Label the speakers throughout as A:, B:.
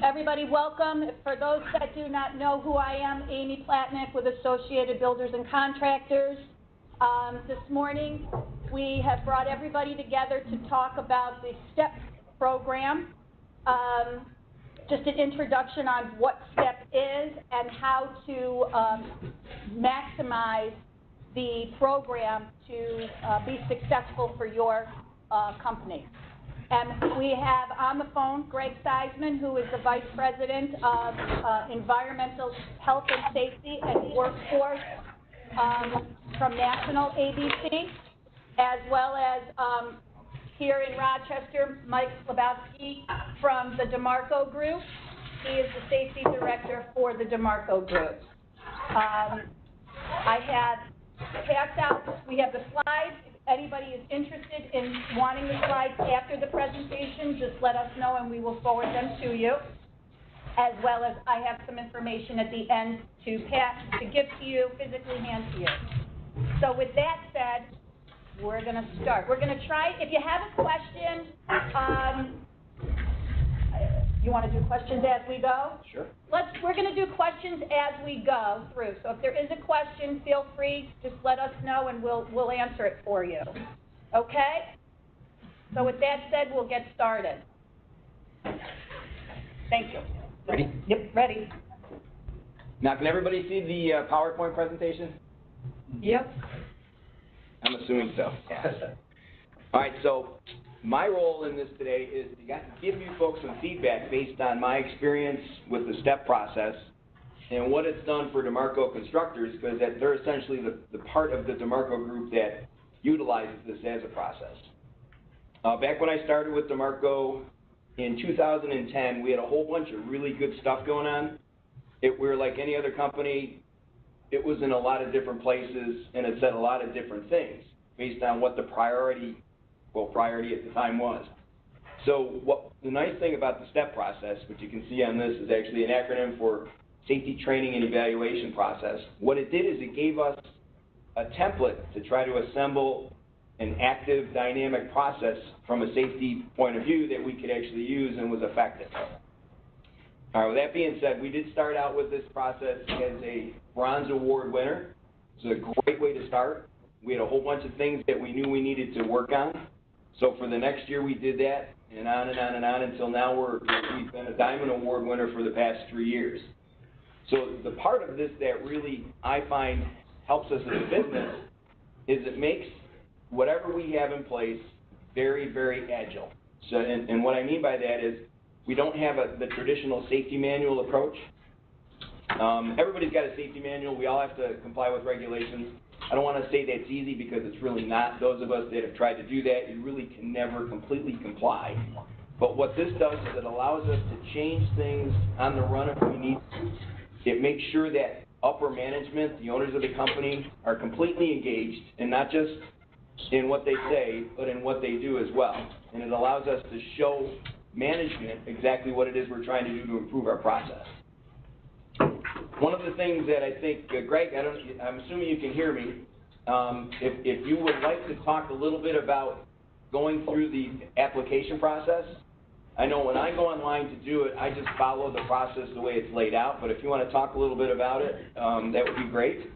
A: Everybody, welcome. For those that do not know who I am, Amy Platnick with Associated Builders and Contractors. This morning, we have brought everybody together to talk about the STEP program. Just an introduction on what STEP is and how to maximize the program to be successful for your company. And we have on the phone Greg Seisman, who is the Vice President of Environmental Health and Safety and Workforce from National ABC, as well as here in Rochester, Mike Slabowski from the DeMarco Group. He is the Safety Director for the DeMarco Group. I have passed out, we have the slides. Anybody is interested in wanting the slides after the presentation, just let us know and we will forward them to you, as well as I have some information at the end to give to you, physically hand to you. So with that said, we're going to start. We're going to try, if you have a question, you want to do questions as we go?
B: Sure.
A: We're going to do questions as we go through. So if there is a question, feel free, just let us know and we'll answer it for you. Okay? So with that said, we'll get started. Thank you.
B: Ready?
A: Yep, ready.
B: Now, can everybody see the PowerPoint presentation?
A: Yep.
B: I'm assuming so. Yeah. All right, so my role in this today is to give you folks some feedback based on my experience with the STEP process and what it's done for DeMarco constructors, because they're essentially the part of the DeMarco group that utilizes this as a process. Back when I started with DeMarco in 2010, we had a whole bunch of really good stuff going on. We were like any other company. It was in a lot of different places, and it said a lot of different things based on what the priority at the time was. So the nice thing about the STEP process, which you can see on this, is actually an acronym for Safety Training and Evaluation Process. What it did is it gave us a template to try to assemble an active, dynamic process from a safety point of view that we could actually use and was effective. All right, with that being said, we did start out with this process as a Bronze Award winner. It's a great way to start. We had a whole bunch of things that we knew we needed to work on. So for the next year, we did that, and on and on and on until now we've been a Diamond Award winner for the past 3 years. So the part of this that really I find helps us as a business is it makes whatever we have in place very, very agile. So, and what I mean by that is we don't have the traditional safety manual approach. Everybody's got a safety manual. We all have to comply with regulations. I don't want to say that's easy because it's really not. Those of us that have tried to do that, you really can never completely comply. But what this does is it allows us to change things on the run if we need to. It makes sure that upper management, the owners of the company, are completely engaged, and not just in what they say, but in what they do as well. And it allows us to show management exactly what it is we're trying to do to improve our process. One of the things that I think, Greg, I'm assuming you can hear me. If you would like to talk a little bit about going through the application process, I know when I go online to do it, I just follow the process the way it's laid out. But if you want to talk a little bit about it, that would be great.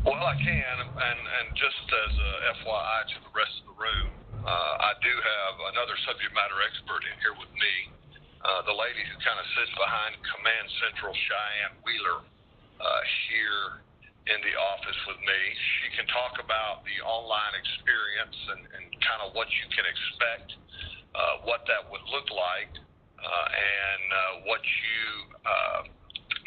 C: Well, I can, and just as a FYI to the rest of the room, I do have another subject matter expert in here with me. The lady who kind of sits behind Command Central, Cheyenne Wheeler, here in the office with me. She can talk about the online experience and kind of what you can expect, what that would look like, and what you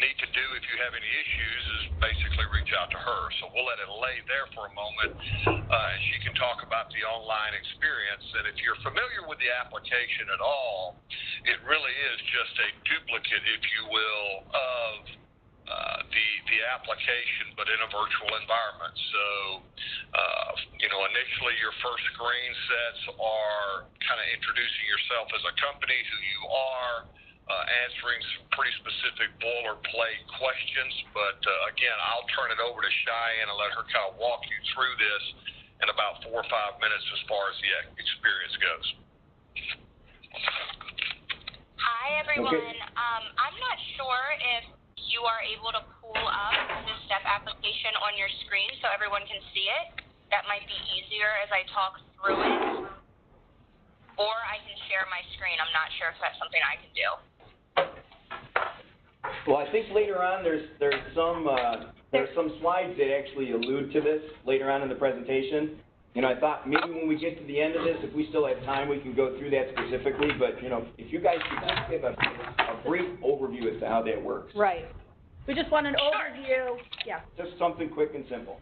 C: need to do if you have any issues is basically reach out to her. So we'll let it lay there for a moment, and she can talk about the online experience. And if you're familiar with the application at all, it really is just a duplicate, if you will, of the application, but in a virtual environment. So, initially your first screen sets are kind of introducing yourself as a company, who you are, answering some pretty specific boilerplate questions. But again, I'll turn it over to Cheyenne and let her kind of walk you through this in about 4 or 5 minutes as far as the experience goes.
D: everyone.
B: Okay.
D: I'm not sure if you are able to pull up the STEP application on your screen so everyone can see it. That might be easier as I talk through it. Or I can share my screen. I'm not sure if that's something I can do.
B: Well, I think later on there's some slides that actually allude to this later on in the presentation. You know, I thought maybe when we get to the end of this, if we still have time, we can go through that specifically. But, you know, if you guys could just give a brief overview as to how that works.
A: Right. We just want an overview. Yeah.
B: Just something quick and simple.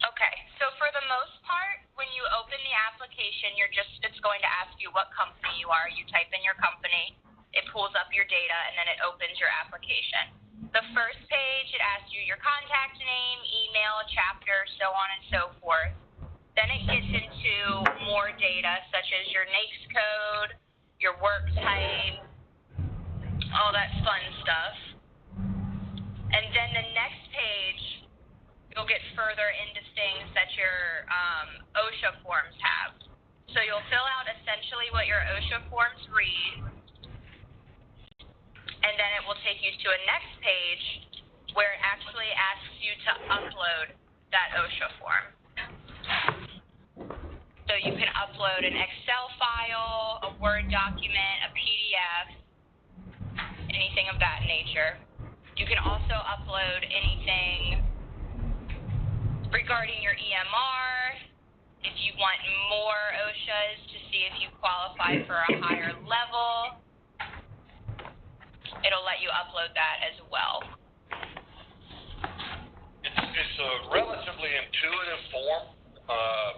D: Okay, so for the most part, when you open the application, it's going to ask you what company you are. You type in your company, it pulls up your data, and then it opens your application. The first page, it asks you your contact name, email, chapter, so on and so forth. Then it gets into more data, such as your NAICS code, your work type, all that fun stuff. And then the next page, you'll get further into things that your OSHA forms have. So you'll fill out essentially what your OSHA forms read, and then it will take you to a next page where it actually asks you to upload that OSHA form. So you can upload an Excel file, a Word document, a PDF, anything of that nature. You can also upload anything regarding your EMR, if you want more OSHAs to see if you qualify for a higher level, it'll let you upload that as well.
C: It's a relatively intuitive form,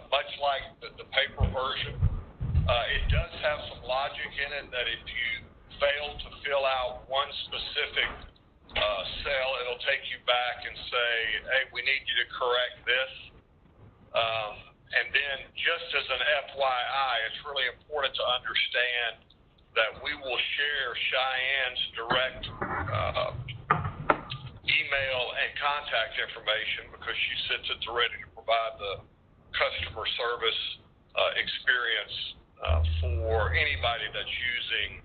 C: much like the paper version. It does have some logic in it that if you fail to fill out one specific cell, it'll take you back and say, hey, we need you to correct this. And then just as an FYI, it's really important to understand that we will share Cheyenne's direct email and contact information because she sits at the ready to provide the customer service experience for anybody that's using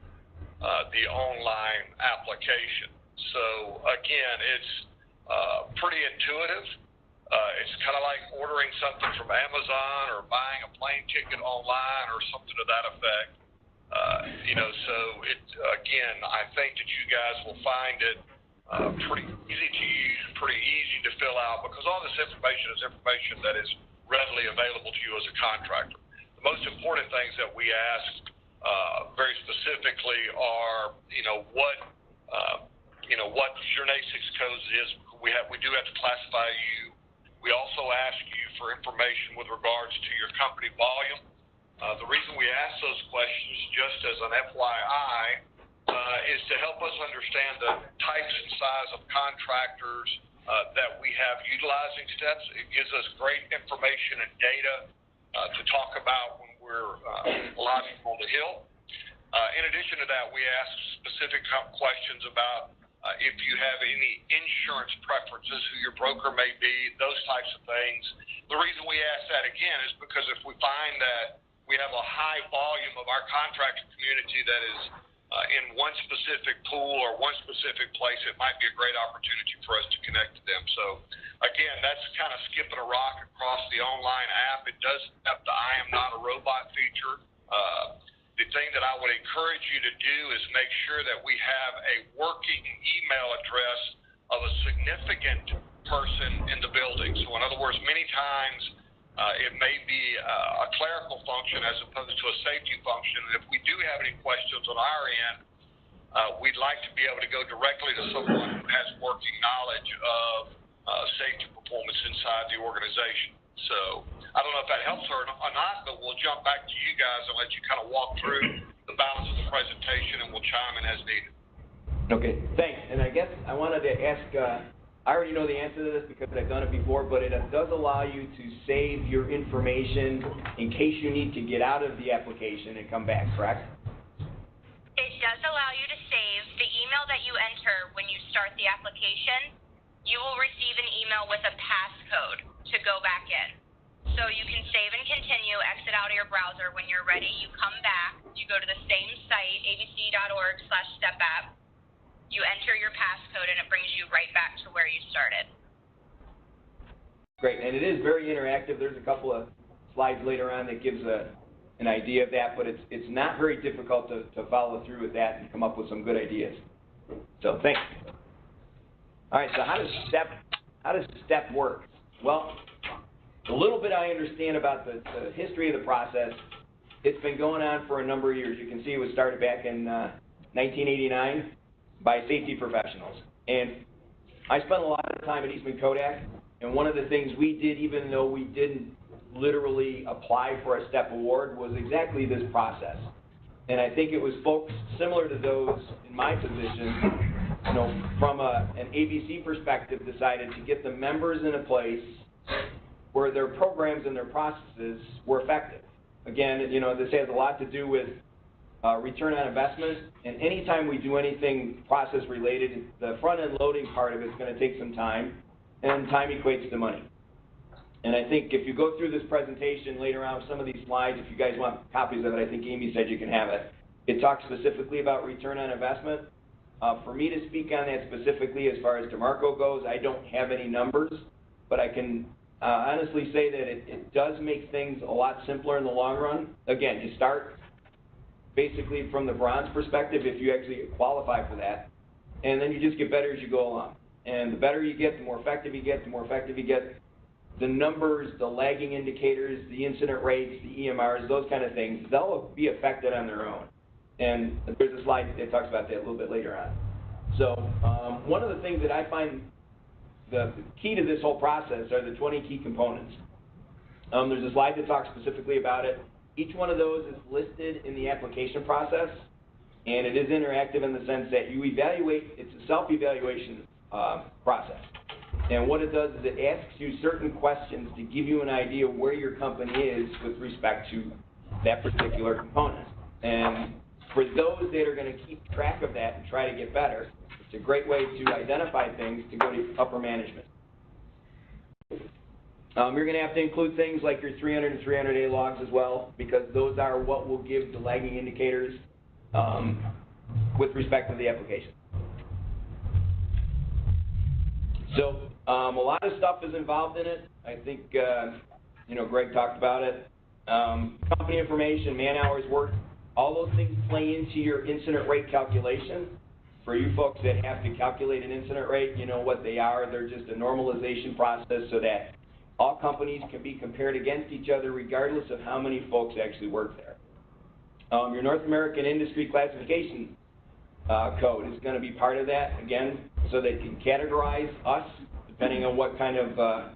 C: the online application. So again, it's pretty intuitive. It's kind of like ordering something from Amazon or buying a plane ticket online or something to that effect. So again, I think that you guys will find it pretty easy to use, pretty easy to fill out, because all this information is information that is readily available to you as a contractor. The most important things that we ask very specifically are, what your NAICS code is. We do have to classify you. We also ask you for information with regards to your company volume. The reason we ask those questions, just as an FYI, is to help us understand the types and size of contractors that we have utilizing steps. It gives us great information and data to talk about when we're lobbying on the Hill. In addition to that, we ask specific questions about if you have any insurance preferences, who your broker may be, those types of things. The reason we ask that, again, is because if we find that we have a high volume of our contractor community that is in one specific pool or one specific place, it might be a great opportunity for us to connect to them. So, again, that's kind of skipping a rock across the online app. It does have the I am not a robot feature. The thing that I would encourage you to do is make sure that we have a working email address of a significant person in the building. So, in other words, many times it may be a clerical function as opposed to a safety function. And if we do have any questions on our end, we'd like to be able to go directly to someone who has working knowledge of safety performance inside the organization. So I don't know if that helps or not, but we'll jump back to you guys and let you kind of walk through the balance of the presentation, and we'll chime in as needed.
B: Okay, thanks. And I guess I wanted to ask, I already know the answer to this because I've done it before, but it does allow you to save your information in case you need to get out of the application and come back, correct?
D: It does allow you to save the email that you enter when you start the application. You will receive an email with a passcode to go back in. So you can save and continue, exit out of your browser. When you're ready, you come back. you go to the same site, abc.org/stepapp. You enter your passcode, and it brings you right back to where you started.
B: Great, and it is very interactive. There's a couple of slides later on that gives an idea of that, but it's not very difficult to follow through with that and come up with some good ideas. So thanks. All right, so how does STEP work? Well, the little bit I understand about the history of the process, it's been going on for a number of years. You can see it was started back in 1989 by safety professionals. And I spent a lot of time at Eastman Kodak, and one of the things we did, even though we didn't literally apply for a STEP award, was exactly this process. And I think it was folks similar to those in my position, you know, from an ABC perspective, decided to get the members in a place where their programs and their processes were effective. Again, you know, this has a lot to do with return on investment, and anytime we do anything process related, the front end loading part of it is going to take some time, and time equates to money. And I think if you go through this presentation later on, some of these slides, if you guys want copies of it, I think Amy said you can have it. It talks specifically about return on investment. For me to speak on that specifically as far as DeMarco goes, I don't have any numbers, but I can honestly say that it does make things a lot simpler in the long run. Again, you start basically from the bronze perspective if you actually qualify for that, and then you just get better as you go along. And the better you get, the more effective you get, the numbers, the lagging indicators, the incident rates, the EMRs, those kind of things, they'll be affected on their own. And there's a slide that talks about that a little bit later on. So one of the things that I find the key to this whole process are the 20 key components. There's a slide that talks specifically about it. Each one of those is listed in the application process, and it is interactive in the sense that you evaluate, it's a self-evaluation process. And what it does is it asks you certain questions to give you an idea of where your company is with respect to that particular component. And for those that are going to keep track of that and try to get better, it's a great way to identify things to go to upper management. You're going to have to include things like your 300 and 300A logs as well, because those are what will give the lagging indicators with respect to the application. So a lot of stuff is involved in it. I think, you know, Greg talked about it. Company information, man hours worked, all those things play into your incident rate calculation. For you folks that have to calculate an incident rate, you know what they are. They're just a normalization process so that all companies can be compared against each other regardless of how many folks actually work there. Your North American Industry Classification Code is going to be part of that, again, so they can categorize us depending on what kind of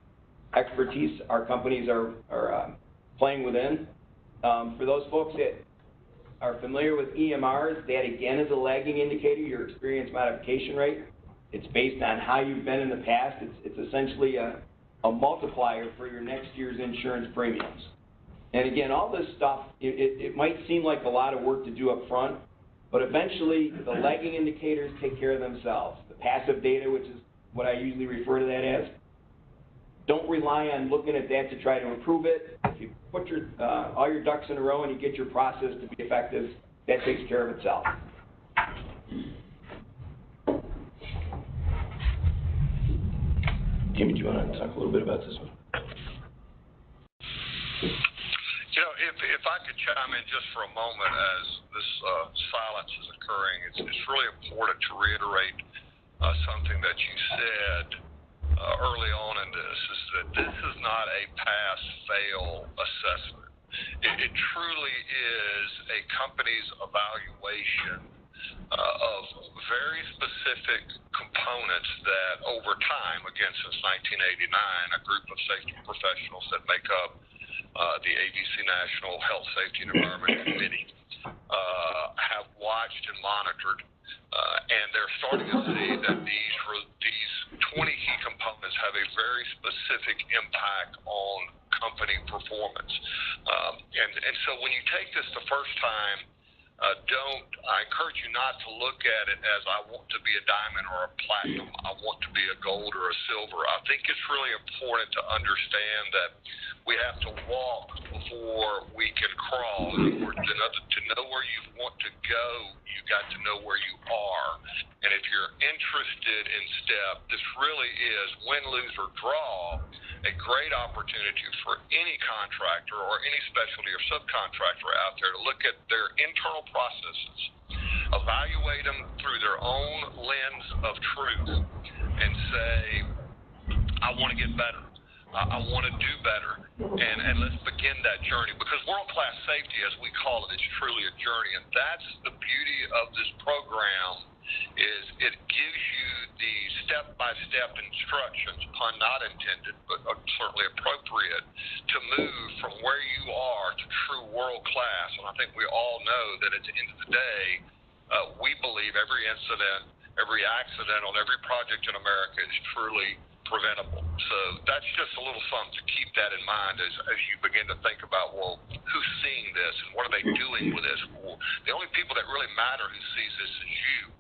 B: expertise our companies are playing within. For those folks that are familiar with EMRs, that again is a lagging indicator, your experience modification rate. It's based on how you've been in the past. It's essentially a multiplier for your next year's insurance premiums. And again, all this stuff, it might seem like a lot of work to do up front, but eventually the lagging indicators take care of themselves. The passive data, which is what I usually refer to that as, don't rely on looking at that to try to improve it. If you put your, all your ducks in a row and you get your process to be effective, that takes care of itself. Jimmy, do you want to talk a little bit about this one?
C: You know, if I could chime in just for a moment as this silence is occurring, it's really important to reiterate something that you said early on in this, is that this is not a pass-fail assessment. It truly is a company's evaluation of very specific components that over time, again since 1989, a group of safety professionals that make up the ABC National Health, Safety, and Environment Committee have watched and monitored, and they're starting to see that these 20 key components have a very specific impact on company performance. And so when you take this the first time I encourage you not to look at it as I want to be a diamond or a platinum. I want to be a gold or a silver. I think it's really important to understand that we have to walk before we can crawl. To know where you want to go, you got to know where you are. And if you're interested in STEP, this really is win, lose, or draw, a great opportunity for any contractor or any specialty or subcontractor out there to look at their internal processes, evaluate them through their own lens of truth, and say, I want to get better. I want to do better, and let's begin that journey. Because world-class safety, as we call it, is truly a journey, and that's the beauty of this program, is it gives you the step-by-step instructions, pun not intended, but certainly appropriate, to move from where you are to true world-class. And I think we all know that at the end of the day, we believe every incident, every accident on every project in America is truly preventable. So that's just a little something to keep that in mind as you begin to think about, well, who's seeing this and what are they doing with this? Well, the only people that really matter who sees this is you,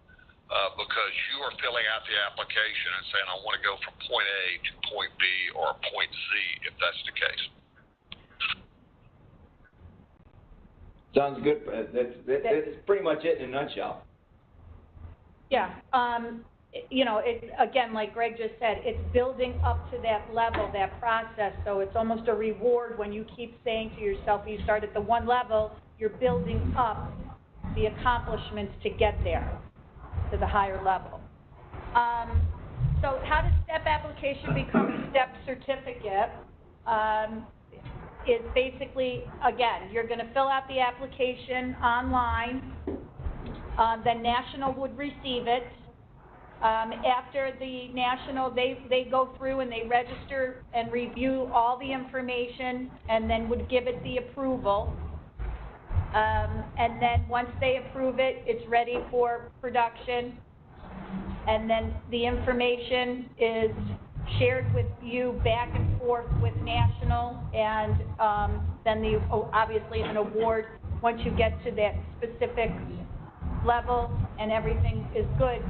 C: because you are filling out the application and saying, I want to go from point A to point B or point Z, if that's the case.
B: Sounds good. That's pretty much it in a nutshell.
A: Yeah, you know, it's, again, like Greg just said, it's building up to that level, that process, so it's almost a reward when you keep saying to yourself, you start at the one level, you're building up the accomplishments to get there, to the higher level. So how does STEP application become a STEP certificate? It's basically, again, you're going to fill out the application online, then National would receive it. After the National, they go through and they register and review all the information and then would give it the approval. And then once they approve it, it's ready for production. And then the information is shared with you back and forth with National, and then obviously an award once you get to that specific level and everything is good.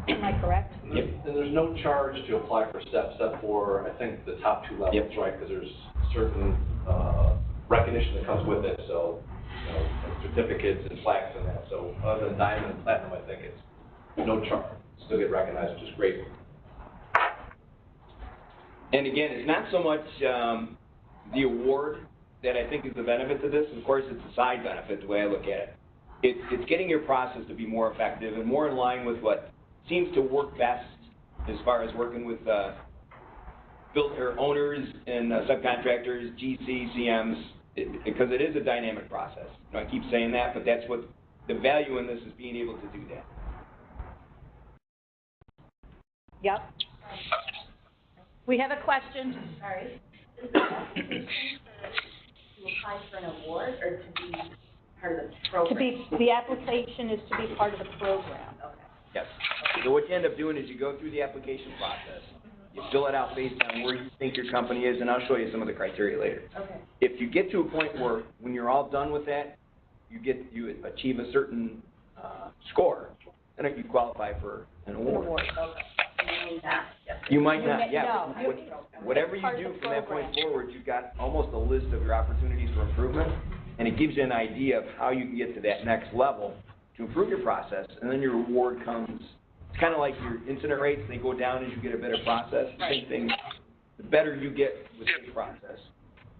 A: Am I correct?
B: Yep.
E: And there's no charge to apply for STEP, except for, I think, the top two levels,
B: Yep.
E: right? Because there's certain recognition that comes with it, so, you know, certificates and plaques and that. So other than diamond and platinum, I think it's no charge. Still get recognized, which is great.
B: And again, it's not so much the award that I think is the benefit to this. Of course, it's a side benefit, the way I look at it. It's getting your process to be more effective and more in line with what seems to work best as far as working with builder owners and subcontractors, GC, CMs, because it is a dynamic process. You know, I keep saying that, but that's what the value in this is, being able to do that.
A: Yep. We have a question.
F: Sorry. Is the application to apply for an award or to be part of the program?
A: The application is to be part of the program.
F: Okay.
B: Yes. So what you end up doing is you go through the application process. You fill it out based on where you think your company is, and I'll show you some of the criteria later.
F: Okay.
B: If you get to a point where, when you're all done with that, you achieve a certain score, then you qualify for an award.
F: Okay. You mean that? Yes.
B: You might not, yeah.
A: No.
B: Whatever you
A: Part of
B: do
A: the
B: from that point
A: program.
B: forward, you've got almost a list of your opportunities for improvement, and it gives you an idea of how you can get to that next level to improve your process, and then your reward comes. It's kind of like your incident rates, they go down as you get a better process. Same thing, the better you get with the process,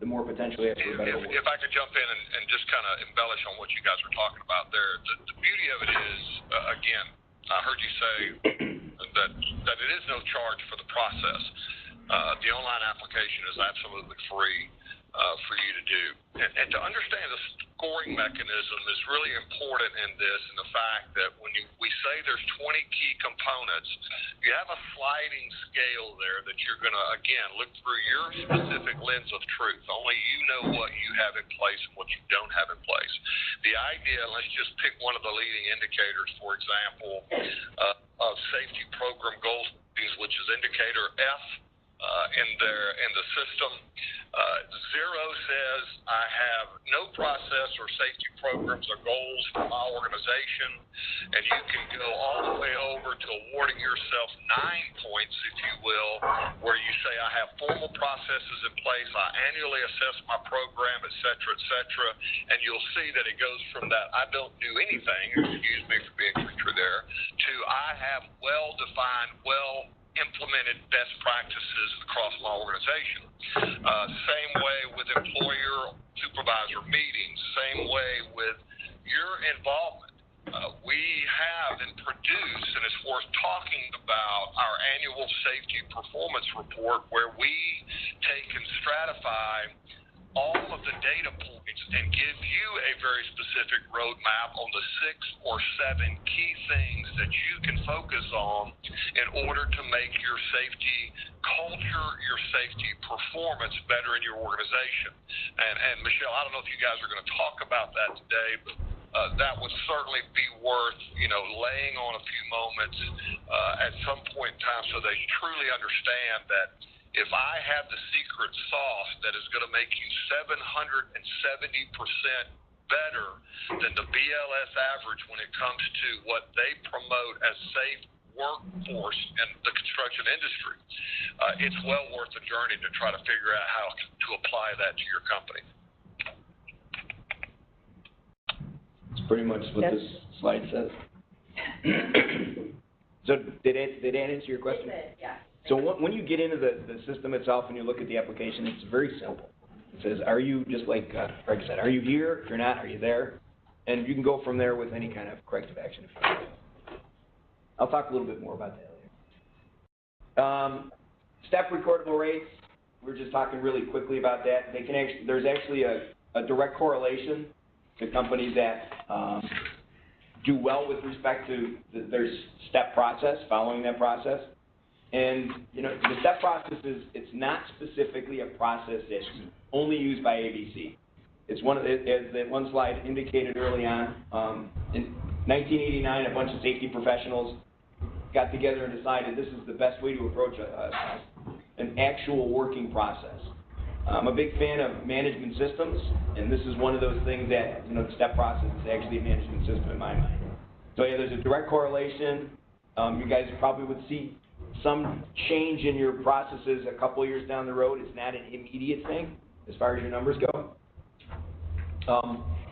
B: the more potential you have for a better reward.
C: If I could jump in and just kind of embellish on what you guys were talking about there, the beauty of it is, again, I heard you say that it is no charge for the process. The online application is absolutely free for you to do. And to understand the scoring mechanism is really important in this, and the fact that when we say there's 20 key components, you have a sliding scale there that you're going to, again, look through your specific lens of truth. Only you know what you have in place and what you don't have in place. The idea, let's just pick one of the leading indicators, for example, of safety program goals, which is indicator F, in the system. Zero says I have no process or safety programs or goals for my organization, and you can go all the way over to awarding yourself 9 points, if you will, where you say I have formal processes in place, I annually assess my program, et cetera, and you'll see that it goes from that I don't do anything, excuse me for being creature there, to I have well-defined, implemented best practices across my organization. Same way with employer supervisor meetings, same way with your involvement. We have and produce, and it's worth talking about, our annual safety performance report where we take and stratify all of the data points and give you a very specific roadmap on the 6 or 7 key things that you can focus on in order to make your safety culture, your safety performance better in your organization. And Michelle, I don't know if you guys are going to talk about that today, but that would certainly be worth, laying on a few moments at some point in time so they truly understand that if I have the secret sauce that is going to make you 770% better than the BLS average when it comes to what they promote as safe workforce in the construction industry, it's well worth the journey to try to figure out how to apply that to your company.
B: That's pretty much what this slide says. So did that answer your question?
F: It did, yeah.
B: So when you get into the system itself and you look at the application, it's very simple. It says, are you, just like Greg said, are you here? If you're not, are you there? And you can go from there with any kind of corrective action if you want. I'll talk a little bit more about that later. Step recordable rates, we're just talking really quickly about that. They can actually, there's actually a direct correlation to companies that do well with respect to their step process, following that process. And, the step process it's not specifically a process that's only used by ABC. It's one of the, as that one slide indicated early on, in 1989, a bunch of safety professionals got together and decided this is the best way to approach an actual working process. I'm a big fan of management systems, and this is one of those things that, the step process is actually a management system in my mind. So yeah, there's a direct correlation. You guys probably would see some change in your processes a couple years down the road. It's not an immediate thing as far as your numbers go.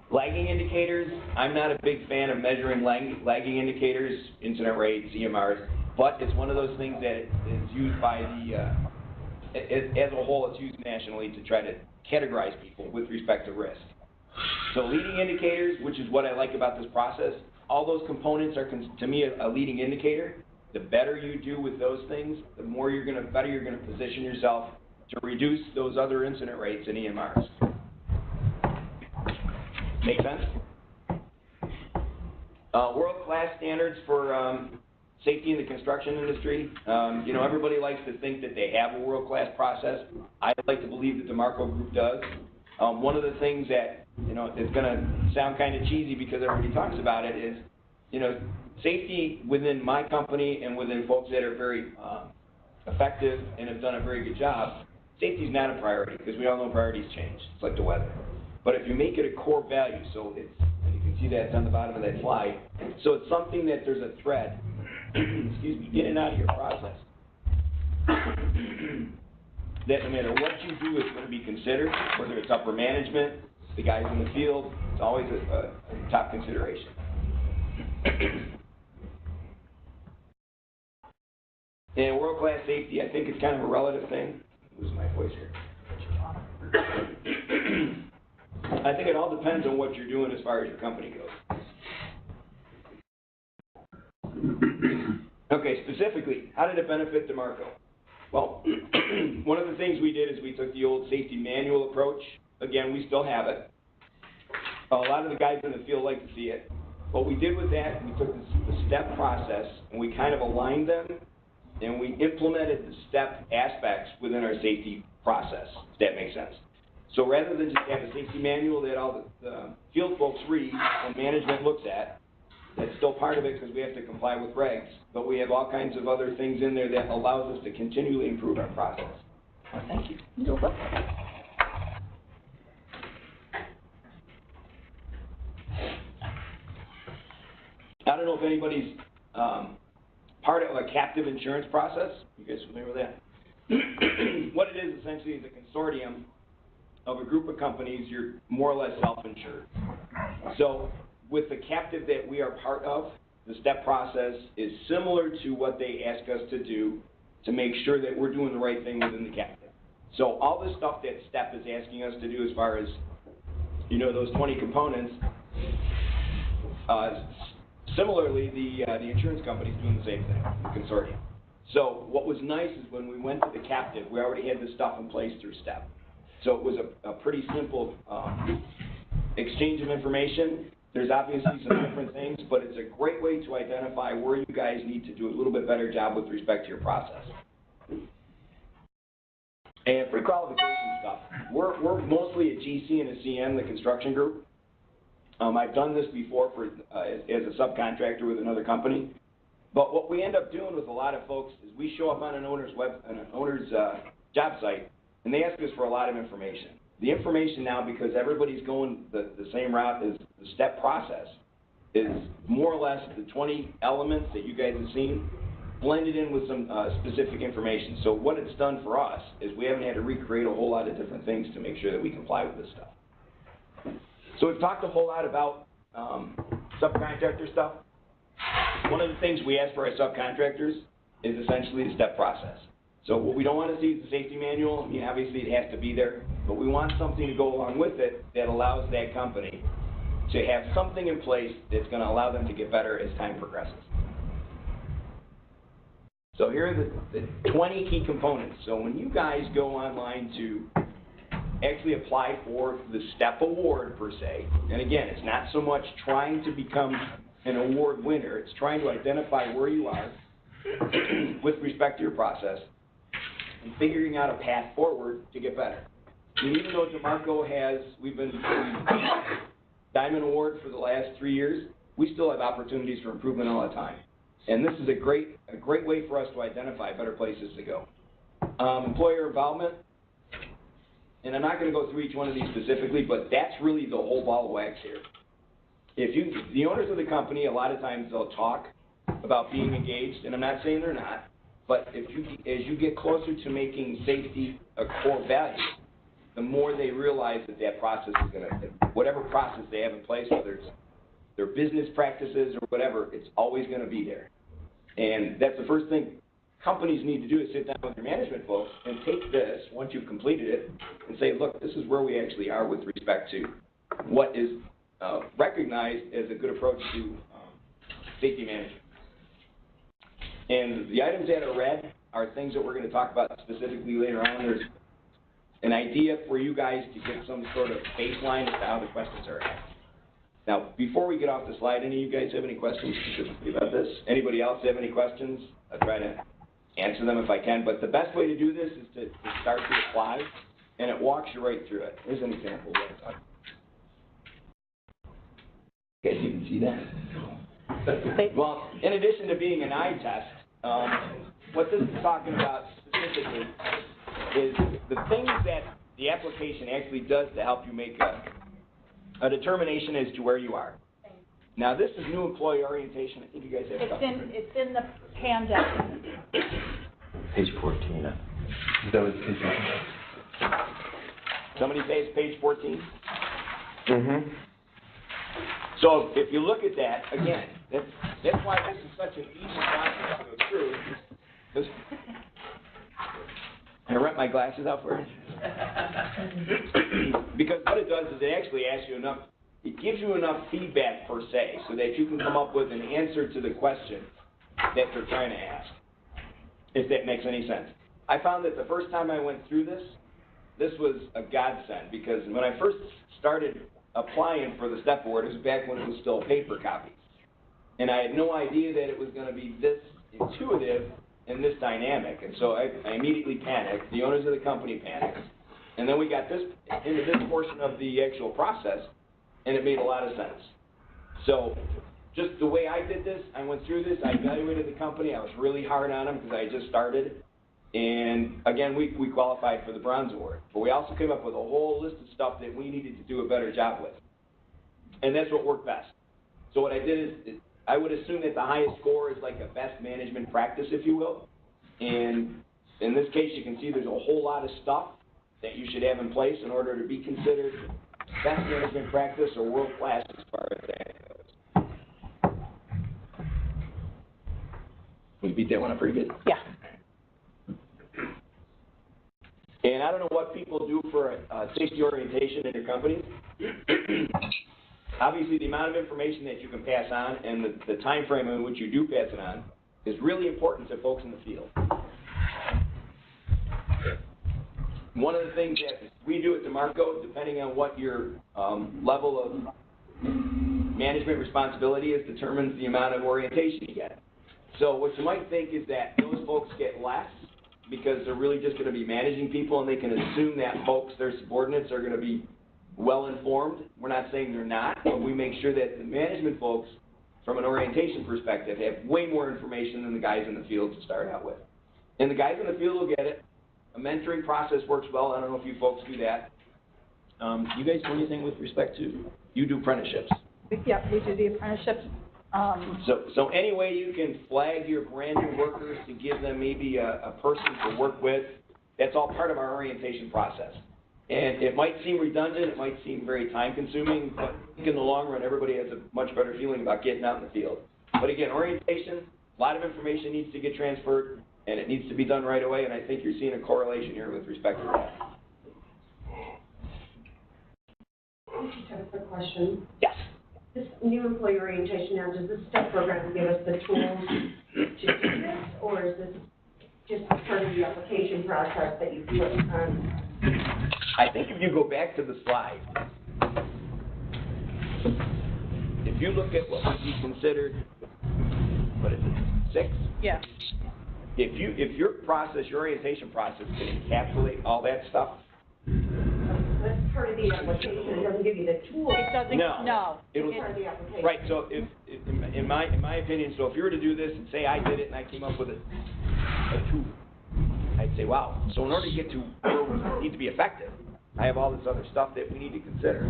B: Lagging indicators, I'm not a big fan of measuring lagging indicators, incident rates, EMRs, but it's one of those things that is used by the, as a whole, it's used nationally to try to categorize people with respect to risk. So leading indicators, which is what I like about this process, all those components are, to me, a leading indicator. The better you do with those things, the more better you're going to position yourself to reduce those other incident rates in EMRs. Make sense? World-class standards for safety in the construction industry. Everybody likes to think that they have a world-class process. I like to believe that the Marco Group does. One of the things that, is going to sound kind of cheesy because everybody talks about it is, safety within my company and within folks that are very effective and have done a very good job, safety is not a priority because we all know priorities change. It's like the weather. But if you make it a core value, so it's, and you can see that it's on the bottom of that slide, so it's something that there's a thread, excuse me, in and out of your process, that no matter what you do is going to be considered, whether it's upper management, the guys in the field, it's always a top consideration. And world-class safety, I think it's kind of a relative thing. Lose my voice here. I think it all depends on what you're doing as far as your company goes. Okay, specifically, how did it benefit DeMarco? Well, one of the things we did is we took the old safety manual approach. Again, we still have it. A lot of the guys in the field like to see it. What we did with that, we took the step process and we kind of aligned them and we implemented the step aspects within our safety process, if that makes sense. So rather than just have a safety manual that all the field folks read and management looks at, That's still part of it because we have to comply with regs, but we have all kinds of other things in there that allows us to continually improve our process. Thank you.
A: You're welcome.
B: I don't know if anybody's part of a captive insurance process. You guys familiar with that? What it is essentially is a consortium of a group of companies. You're more or less self-insured. So with the captive that we are part of, the STEP process is similar to what they ask us to do to make sure that we're doing the right thing within the captive. So all the stuff that STEP is asking us to do as far as, you know, those 20 components, similarly, the insurance company's doing the same thing, the consortium. So what was nice is when we went to the captive, we already had this stuff in place through STEP. So it was a pretty simple exchange of information. There's obviously some different things, but it's a great way to identify where you guys need to do a little bit better job with respect to your process. And pre-qualification stuff, we're mostly a GC and a CM, the construction group. I've done this before for as a subcontractor with another company. But what we end up doing with a lot of folks is we show up on an owner's job site, and they ask us for a lot of information. The information now, because everybody's going the same route as the STEP process, is more or less the 20 elements that you guys have seen, blended in with some specific information. So what it's done for us is we haven't had to recreate a whole lot of different things to make sure that we comply with this stuff. So we've talked a whole lot about subcontractor stuff. One of the things we ask for our subcontractors is essentially the STEP process. So what we don't want to see is the safety manual. I mean, obviously it has to be there, but we want something to go along with it that allows that company to have something in place that's going to allow them to get better as time progresses. So here are the 20 key components. So when you guys go online to actually apply for the STEP award per se, and again, it's not so much trying to become an award winner, it's trying to identify where you are with respect to your process and figuring out a path forward to get better. And even though DeMarco we've been Diamond Award for the last 3 years, we still have opportunities for improvement all the time. And this is a great way for us to identify better places to go. Employer involvement, and I'm not going to go through each one of these specifically, but that's really the whole ball of wax here. The owners of the company, a lot of times they'll talk about being engaged, and I'm not saying they're not, but as you get closer to making safety a core value, the more they realize that process is going to, whatever process they have in place, whether it's their business practices or whatever, it's always going to be there. And that's the first thing companies need to do is sit down with their management folks and take this, once you've completed it, and say, look, this is where we actually are with respect to what is recognized as a good approach to safety management. And the items that are red are things that we're going to talk about specifically later on. There's an idea for you guys to get some sort of baseline as to how the questions are asked. Now, before we get off the slide, any of you guys have any questions specifically about this? Anybody else have any questions? I'll try to answer them if I can, but the best way to do this is to start to apply, and it walks you right through it. Here's an example of what I'm talking about. You guys even see that? Well, in addition to being an eye test, what this is talking about specifically is the things that the application actually does to help you make a determination as to where you are. Now, this is new employee orientation. I think you guys have stuff.
A: It's in the handout.
G: Page 14. That was page 14.
B: Somebody say it's page 14?
G: Mm-hmm.
B: So if you look at that, again, that's why this is such an easy process to go through. I rent my glasses out for it. Because what it does is it actually asks you enough, it gives you enough feedback per se so that you can come up with an answer to the question that they're trying to ask, if that makes any sense. I found that the first time I went through this was a godsend, because when I first started applying for the STEP award, it was back when it was still paper copies. And I had no idea that it was going to be this intuitive and this dynamic. And so I immediately panicked. The owners of the company panicked. And then we got into this portion of the actual process, and it made a lot of sense. So just the way I did this, I went through this, I evaluated the company, I was really hard on them because I had just started. And again, we qualified for the Bronze Award. But we also came up with a whole list of stuff that we needed to do a better job with. And that's what worked best. So what I did is, I would assume that the highest score is like a best management practice, if you will. And in this case, you can see there's a whole lot of stuff that you should have in place in order to be considered best management practice or world-class as far as that goes. We beat that one up pretty good.
A: Yeah.
B: And I don't know what people do for a safety orientation in your companies. Obviously, the amount of information that you can pass on and the time frame in which you do pass it on is really important to folks in the field. One of the things that we do at DeMarco, depending on what your level of management responsibility is, determines the amount of orientation you get. So what you might think is that those folks get less because they're really just going to be managing people and they can assume that folks, their subordinates, are going to be well informed. We're not saying they're not, but we make sure that the management folks, from an orientation perspective, have way more information than the guys in the field to start out with. And the guys in the field will get it. A mentoring process works well. I don't know if you folks do that. You guys do anything with respect to, you do apprenticeships?
A: Yeah, we do the apprenticeships.
B: So any way you can flag your brand new workers to give them maybe a person to work with, that's all part of our orientation process. And it might seem redundant, it might seem very time consuming, but I think in the long run, everybody has a much better feeling about getting out in the field. But again, orientation, a lot of information needs to get transferred, and it needs to be done right away, and I think you're seeing a correlation here with respect to that.
H: I just have a quick question.
B: Yes.
H: This new employee orientation, now, does this STEP program give us the tools to do this, or is this just part of the application process that you put on?
B: I think if you go back to the slide, if you look at what would be considered, what is it, 6?
A: Yeah.
B: If your process, your orientation process can encapsulate all that stuff.
H: That's part of the application, it doesn't give you the tools.
A: It doesn't, no.
B: It'll,
H: It's part of the application.
B: right, so if in my opinion, so if you were to do this and say I did it and I came up with a 2, I'd say, wow. So in order to get to where we need to be effective, I have all this other stuff that we need to consider.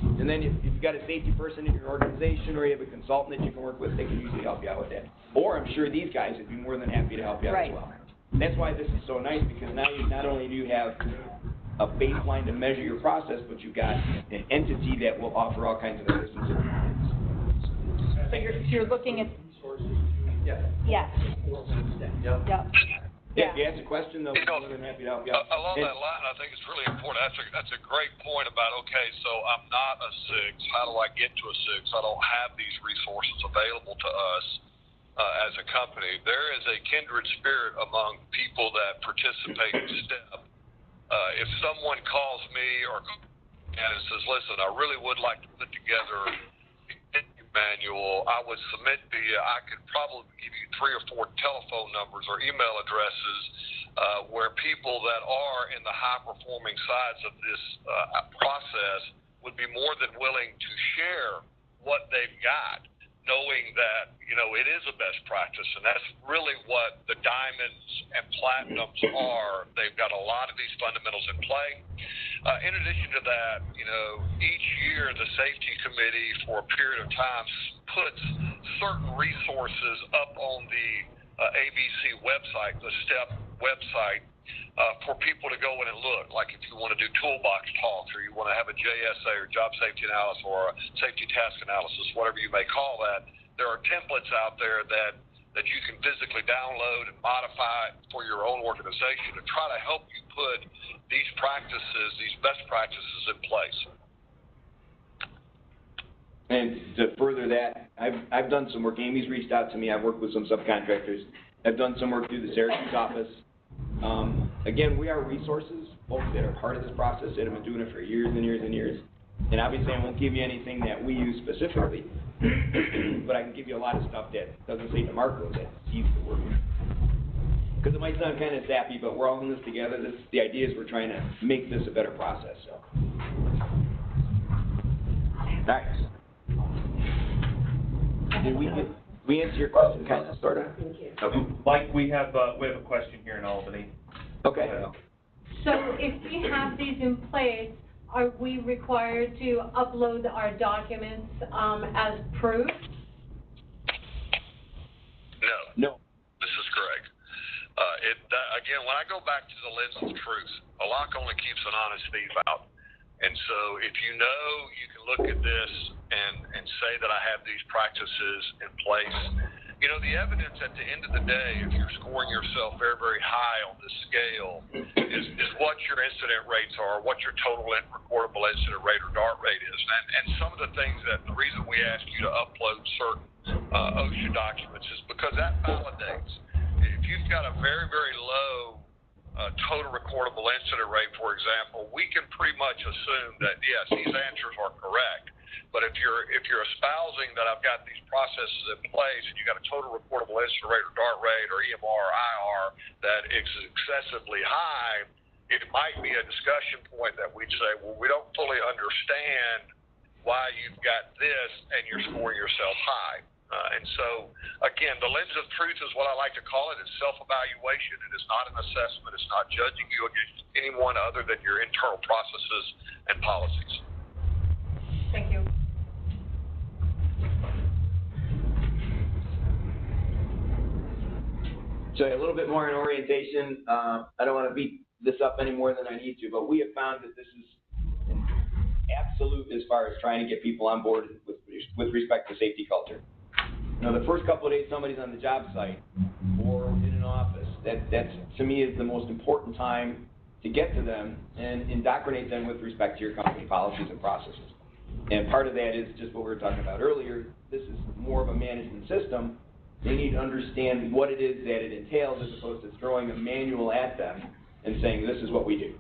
B: And then if you've got a safety person in your organization or you have a consultant that you can work with, they can usually help you out with that. Or I'm sure these guys would be more than happy to help you out as well. That's why this is so nice, because now you not only do you have a baseline to measure your process, but you've got an entity that will offer all kinds of assistance.
A: So you're looking at.
E: Yeah.
A: Yes.
E: Yeah.
A: Yep.
B: Yeah, if you ask a question, they'll be more than happy to help you out.
C: Along that line, I think it's really important. That's a great point about, okay, so I'm not a 6. How do I get to a 6? I don't have these resources available to us as a company. There is a kindred spirit among people that participate in STEP. If someone calls me and says, listen, I really would like to put together a manual, I would submit I could probably give you 3 or 4 telephone numbers or email addresses where people that are in the high-performing sides of this process would be more than willing to share what they've got, knowing that, it is a best practice, and that's really what the diamonds and platinums are. They've got a lot of these fundamentals in play. In addition to that, each year the safety committee for a period of time puts certain resources up on the ABC website, the STEP website, for people to go in and look. Like if you want to do toolbox talks, or you want to have a JSA or job safety analysis or a safety task analysis, whatever you may call that, there are templates out there that you can physically download and modify for your own organization to try to help you put these practices, these best practices in place.
B: And to further that, I've done some work. Amy's reached out to me. I've worked with some subcontractors. I've done some work through the Syracuse office. Again, we are resources, folks that are part of this process that have been doing it for years and years and years. And obviously, I won't give you anything that we use specifically, but I can give you a lot of stuff that doesn't say DeMarco that sees the work. Because it might sound kind of sappy, but we're all in this together. The idea is we're trying to make this a better process. So, all right. Did we answer your question, kind of, sort of?
H: Thank you.
B: Okay.
G: Mike, we have a question here in Albany.
B: Okay.
I: So if we have these in place, are we required to upload our documents as proof?
B: No.
C: This is Greg. Again, when I go back to the lens of truth, a lock only keeps an honest thief out. And so if you know you can look at this and say that I have these practices in place, you know, the evidence at the end of the day, if you're scoring yourself very, very high on this scale, is what your incident rates are, what your total recordable incident rate or DART rate is. And some of the things that the reason we ask you to upload certain OSHA documents is because that validates. If you've got a very, very low total recordable incident rate, for example, we can pretty much assume that, yes, these answers are correct. But if you're espousing that I've got these processes in place and you got a total recordable incident rate or DART rate or EMR or IR that is excessively high, it might be a discussion point that we'd say, well, we don't fully understand why you've got this and you're scoring yourself high. And so, again, the lens of truth is what I like to call it. It's self-evaluation. It is not an assessment. It's not judging you against anyone other than your internal processes and policies.
I: Thank you.
B: So a little bit more in orientation. I don't want to beat this up any more than I need to, but we have found that this is absolute as far as trying to get people on board with respect to safety culture. Now, the first couple of days somebody's on the job site or in an office, that's to me is the most important time to get to them and indoctrinate them with respect to your company policies and processes. And part of that is just what we were talking about earlier. This is more of a management system. They need to understand what it is that it entails as opposed to throwing a manual at them and saying, this is what we do.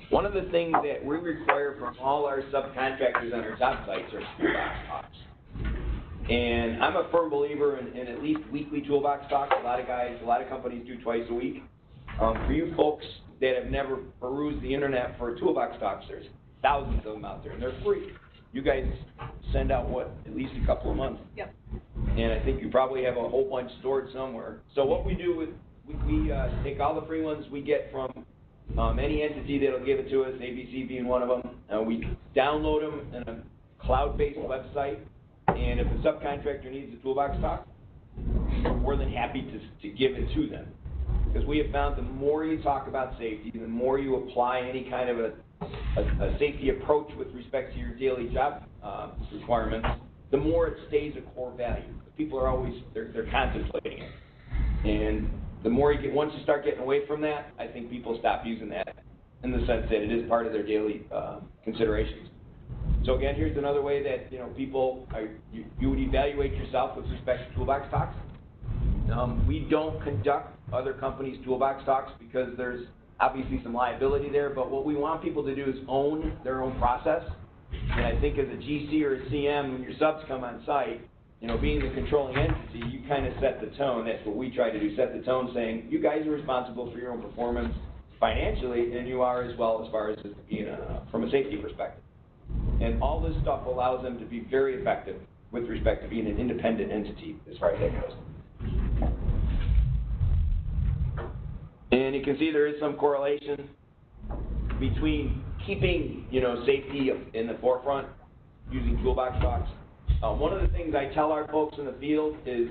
B: One of the things that we require from all our subcontractors on our job sites are toolbox talks. And I'm a firm believer in at least weekly toolbox talks. A lot of companies do twice a week. For you folks that have never perused the internet for toolbox talks, there's thousands of them out there, and they're free. You guys send out, at least a couple of months?
I: Yep.
B: And I think you probably have a whole bunch stored somewhere. So what we do is we take all the free ones we get from any entity that'll give it to us, ABC being one of them. We download them in a cloud-based website, and if a subcontractor needs a toolbox talk, we're more than happy to give it to them. Because we have found the more you talk about safety, the more you apply any kind of a safety approach with respect to your daily job requirements, the more it stays a core value. People are always, they're contemplating it. And the more you get, once you start getting away from that, I think people stop using that in the sense that it is part of their daily considerations. So again, here's another way that people you would evaluate yourself with respect to toolbox talks. We don't conduct other companies' toolbox talks because there's obviously some liability there. But what we want people to do is own their own process. And I think as a GC or a CM, when your subs come on site, being the controlling entity, you kind of set the tone. That's what we try to do, set the tone saying, you guys are responsible for your own performance financially, and you are as well as far as being from a safety perspective. And all this stuff allows them to be very effective with respect to being an independent entity as far as that goes. And you can see there is some correlation between keeping, safety in the forefront using toolbox talks. One of the things I tell our folks in the field is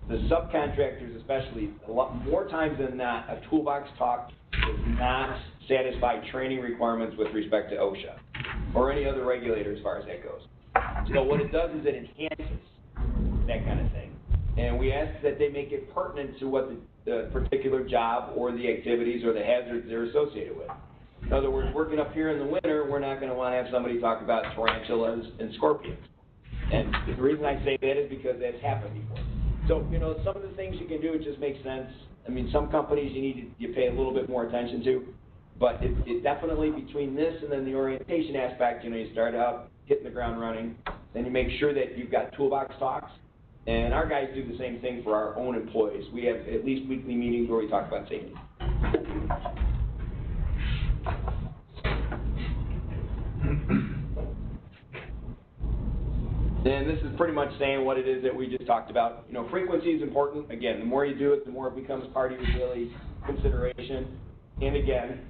B: the subcontractors especially, a lot more times than not, a toolbox talk does not satisfy training requirements with respect to OSHA or any other regulator as far as that goes. So what it does is it enhances that kind of thing. And we ask that they make it pertinent to what the particular job or the activities or the hazards they're associated with. In other words, working up here in the winter, we're not going to want to have somebody talk about tarantulas and scorpions. And the reason I say that is because that's happened before. So, some of the things you can do, it just makes sense. I mean, some companies you pay a little bit more attention to, but it definitely between this and then the orientation aspect, you start out hitting the ground running, then you make sure that you've got toolbox talks, and our guys do the same thing for our own employees. We have at least weekly meetings where we talk about safety. then this is pretty much saying what it is that we just talked about. You know, frequency is important. Again, the more you do it, the more it becomes part of your daily consideration. And again,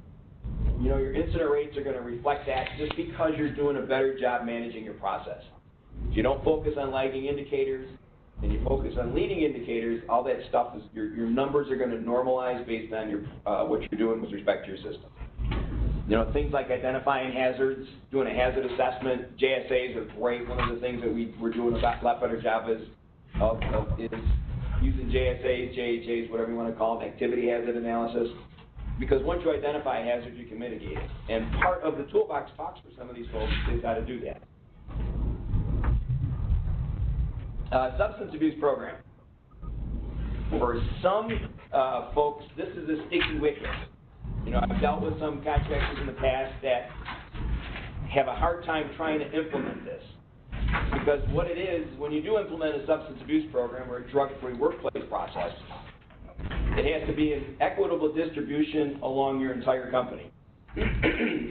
B: you know, your incident rates are going to reflect that just because you're doing a better job managing your process. If you don't focus on lagging indicators and you focus on leading indicators, all that stuff is, your numbers are going to normalize based on your, what you're doing with respect to your system. You know, things like identifying hazards, doing a hazard assessment, JSAs are great. One of the things that we're doing a lot better job is using JSAs, JHAs, whatever you want to call them, activity hazard analysis. Because once you identify a hazard, you can mitigate it. And part of the toolbox talks for some of these folks is how to do that. Substance abuse program. For some folks, this is a sticky wicket. You know, I've dealt with some contractors in the past that have a hard time trying to implement this. Because what it is, when you do implement a substance abuse program or a drug-free workplace process, it has to be an equitable distribution along your entire company.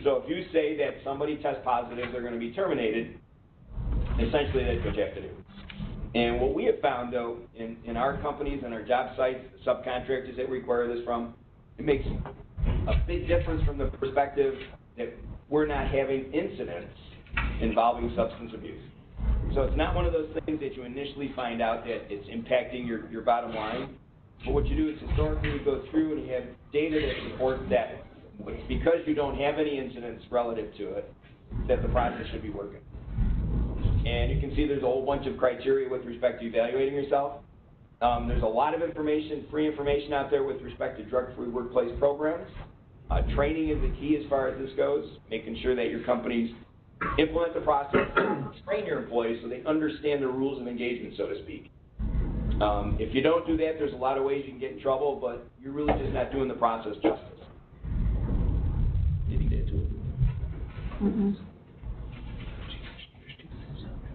B: So if you say that somebody tests positive, they're going to be terminated, essentially that's what you have to do. And what we have found, though, in our companies and our job sites, the subcontractors that require this from, it makes a big difference from the perspective that we're not having incidents involving substance abuse. So it's not one of those things that you initially find out that it's impacting your bottom line. But what you do is historically you go through and you have data that supports that because you don't have any incidents relative to it, that the process should be working. And you can see there's a whole bunch of criteria with respect to evaluating yourself. There's a lot of information, free information out there with respect to drug-free workplace programs. Training is the key as far as this goes, making sure that your companies implement the process, train your employees so they understand the rules of engagement, so to speak. If you don't do that, there's a lot of ways you can get in trouble, but you're really just not doing the process justice.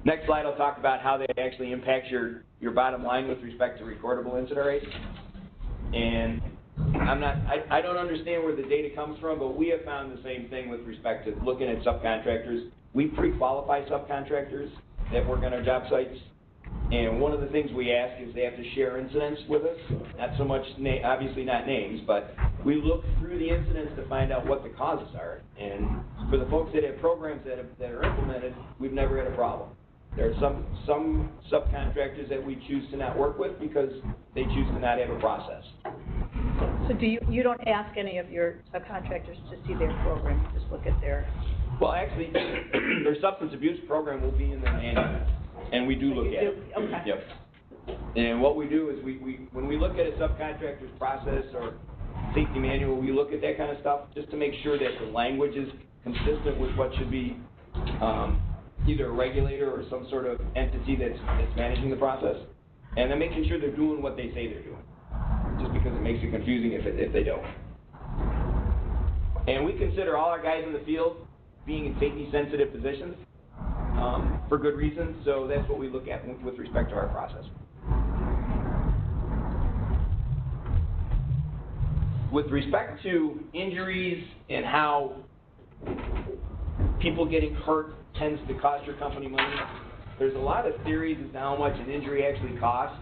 B: Next slide, I'll talk about how that actually impacts your bottom line with respect to recordable incident rates. And I don't understand where the data comes from, but we have found the same thing with respect to looking at subcontractors. We pre-qualify subcontractors that work on our job sites. And one of the things we ask is they have to share incidents with us. Not so much, obviously not names, but we look through the incidents to find out what the causes are. And for the folks that have programs that are implemented, we've never had a problem. There are some subcontractors that we choose to not work with because they choose to not have a process.
A: So you don't ask any of your subcontractors to see their program, you just look at their...
B: Well, actually, their substance abuse program will be in their manual, and we do look at it.
A: Okay.
B: Yep. And what we do is when we look at a subcontractor's process or safety manual, we look at that kind of stuff just to make sure that the language is consistent with what should be either a regulator or some sort of entity that's managing the process, and then making sure they're doing what they say they're doing, just because it makes it confusing if they don't. And we consider all our guys in the field being in safety-sensitive positions for good reasons, so that's what we look at with respect to our process. With respect to injuries and how people getting hurt tends to cost your company money, there's a lot of theories as to how much an injury actually costs.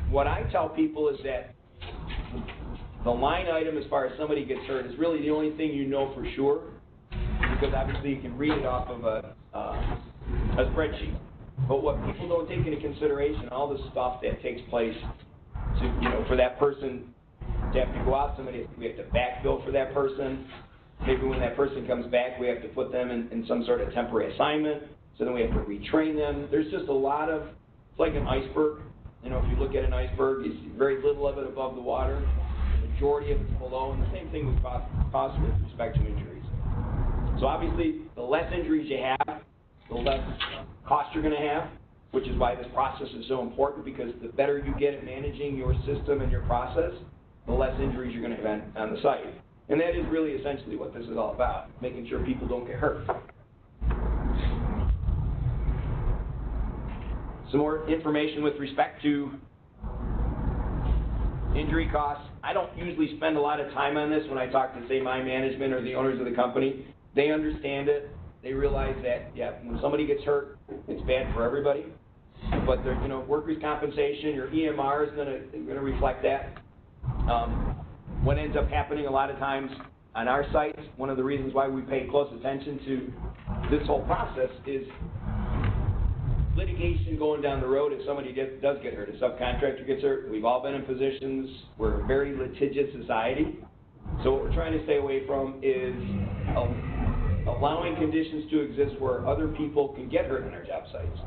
B: What I tell people is that the line item as far as somebody gets hurt is really the only thing you know for sure, because obviously you can read it off of a spreadsheet. But what people don't take into consideration, all the stuff that takes place to, you know, for that person to have to go out, we have to backfill for that person. Maybe when that person comes back, we have to put them in some sort of temporary assignment, so then we have to retrain them. There's just a lot of, it's like an iceberg. You know, if you look at an iceberg, you see very little of it above the water, the majority of it's below, and the same thing with costs with respect to injuries. So obviously, the less injuries you have, the less cost you're going to have, which is why this process is so important, because the better you get at managing your system and your process, the less injuries you're going to have on the site. And that is really essentially what this is all about, making sure people don't get hurt. Some more information with respect to injury costs. I don't usually spend a lot of time on this when I talk to, say, my management or the owners of the company. They understand it. they realize that, yeah, when somebody gets hurt, it's bad for everybody. But there's, workers' compensation, your EMR is gonna reflect that. What ends up happening a lot of times on our sites, one of the reasons why we pay close attention to this whole process is litigation going down the road if somebody does get hurt, a subcontractor gets hurt. We've all been in positions, we're a very litigious society. So what we're trying to stay away from is allowing conditions to exist where other people can get hurt on our job sites.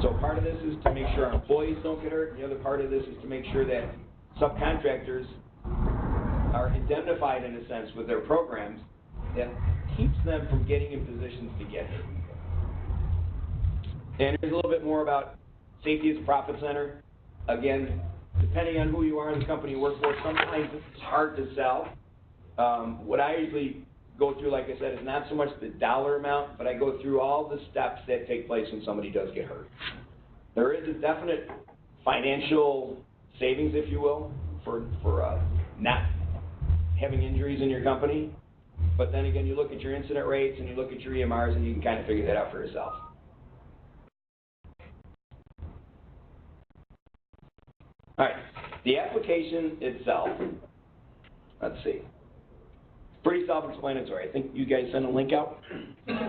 B: So part of this is to make sure our employees don't get hurt, and the other part of this is to make sure that subcontractors are indemnified in a sense with their programs that keeps them from getting in positions to get hurt. And here's a little bit more about safety as a profit center. Again, depending on who you are in the company you work for, sometimes it's hard to sell. What I usually go through, like I said, is not so much the dollar amount, but I go through all the steps that take place when somebody does get hurt. There is a definite financial savings, if you will, for not having injuries in your company. But then again, you look at your incident rates and you look at your EMRs and you can kind of figure that out for yourself. All right, the application itself, let's see. Pretty self-explanatory. I think you guys sent a link out?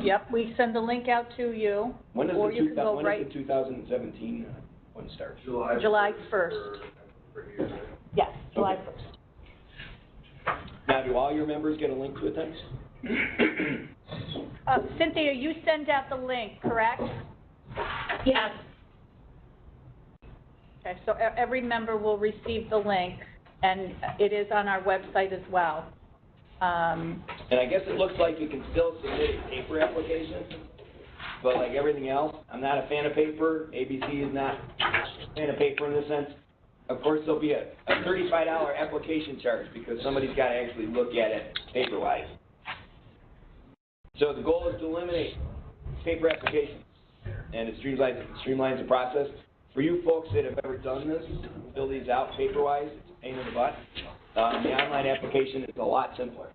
A: Yep, we send the link out to you.
B: When does
A: or
B: the,
A: you can go right.
B: Does the 2017 one start?
A: July 1st. Yes, July 1st.
B: Now, do all your members get a link to it then?
A: Cynthia, you send out the link, correct?
I: Yes.
A: Okay, so every member will receive the link, and it is on our website as well.
B: And I guess it looks like you can still submit a paper application, but like everything else, I'm not a fan of paper. ABC is not a fan of paper in this sense. Of course, there'll be a $35 application charge because somebody's got to actually look at it paper-wise. So the goal is to eliminate paper applications, and it streamlines the process. For you folks that have ever done this, fill these out paper-wise, it's a pain in the butt. The online application is a lot simpler.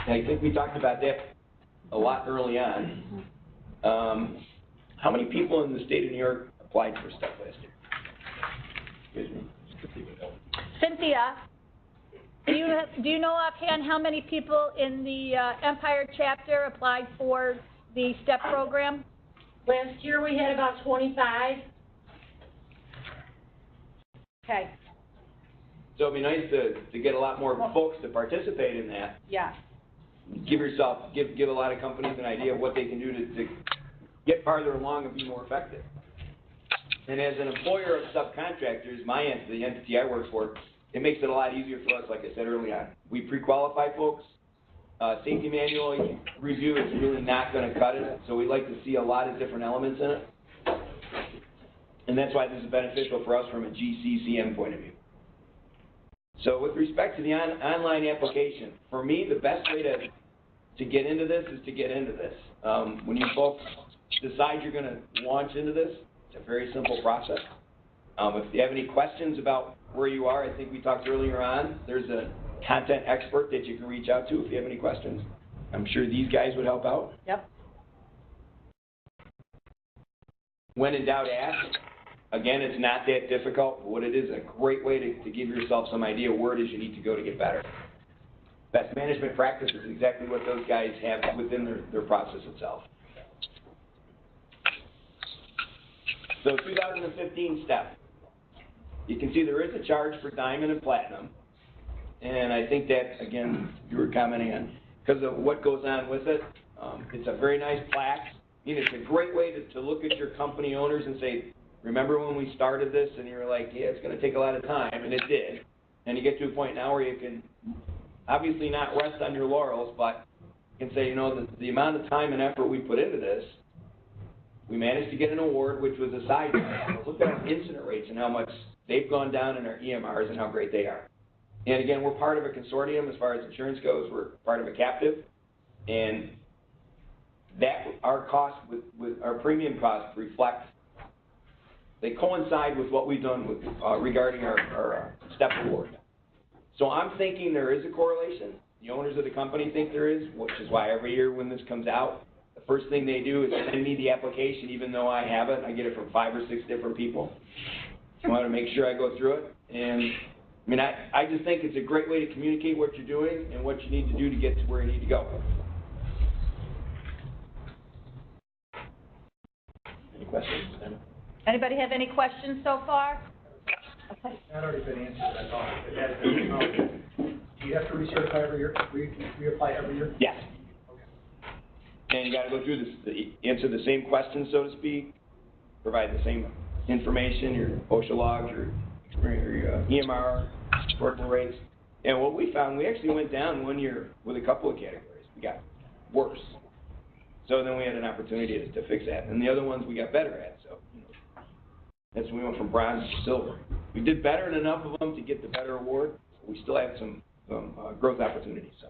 B: And I think we talked about that a lot early on. How many people in the state of New York applied for stuff last year? Excuse me.
A: Cynthia, do you know offhand how many people in the Empire chapter applied for the STEP program?
H: Last year we had about 25.
A: Okay.
B: So it'd be nice to get a lot more folks to participate in that.
A: Yeah.
B: Give a lot of companies an idea of what they can do to get farther along and be more effective. And as an employer of subcontractors, the entity I work for, it makes it a lot easier for us, like I said early on. We pre-qualify folks. Safety manual review is really not going to cut it, so we like to see a lot of different elements in it. And that's why this is beneficial for us from a GCCM point of view. So with respect to the online application, for me, the best way to get into this is to get into this. When you folks decide you're going to launch into this, it's a very simple process. If you have any questions about where you are, I think we talked earlier on, there's a content expert that you can reach out to if you have any questions. I'm sure these guys would help out.
A: Yep.
B: When in doubt, ask. Again, it's not that difficult. What it is, a great way to give yourself some idea where it is you need to go to get better. Best management practice is exactly what those guys have within their process itself. So 2015 step. You can see there is a charge for diamond and platinum. And I think that, again, you were commenting on, because of what goes on with it. It's a very nice plaque. It's a great way to look at your company owners and say, remember when we started this and you were like, yeah, it's going to take a lot of time, and it did. And you get to a point now where you can obviously not rest on your laurels, but you can say, the amount of time and effort we put into this, we managed to get an award, which was a side note. Look at our incident rates and how much they've gone down in our EMRs and how great they are. And again, we're part of a consortium as far as insurance goes. We're part of a captive. And that our cost with our premium costs reflect, they coincide with what we've done with regarding our STEP award. So I'm thinking there is a correlation. The owners of the company think there is, which is why every year when this comes out, the first thing they do is send me the application, even though I have it. I get it from 5 or 6 different people. I want to make sure I go through it. And I mean, I just think it's a great way to communicate what you're doing and what you need to do to get to where you need to go. Any questions?
A: Anybody have any questions so far? Okay.
J: That already been answered, I thought. It has been. Do you have to recertify every year, reapply every year?
B: Yes. Okay. And you got to go through this, answer the same questions, so to speak, provide the same information, your OSHA logs, your experience, your EMR, workable rates. And what we found, we actually went down one year with a couple of categories. We got worse. So then we had an opportunity to fix that. And the other ones we got better at. So, you know, that's when we went from bronze to silver. We did better in enough of them to get the better award. We still have some growth opportunities. So.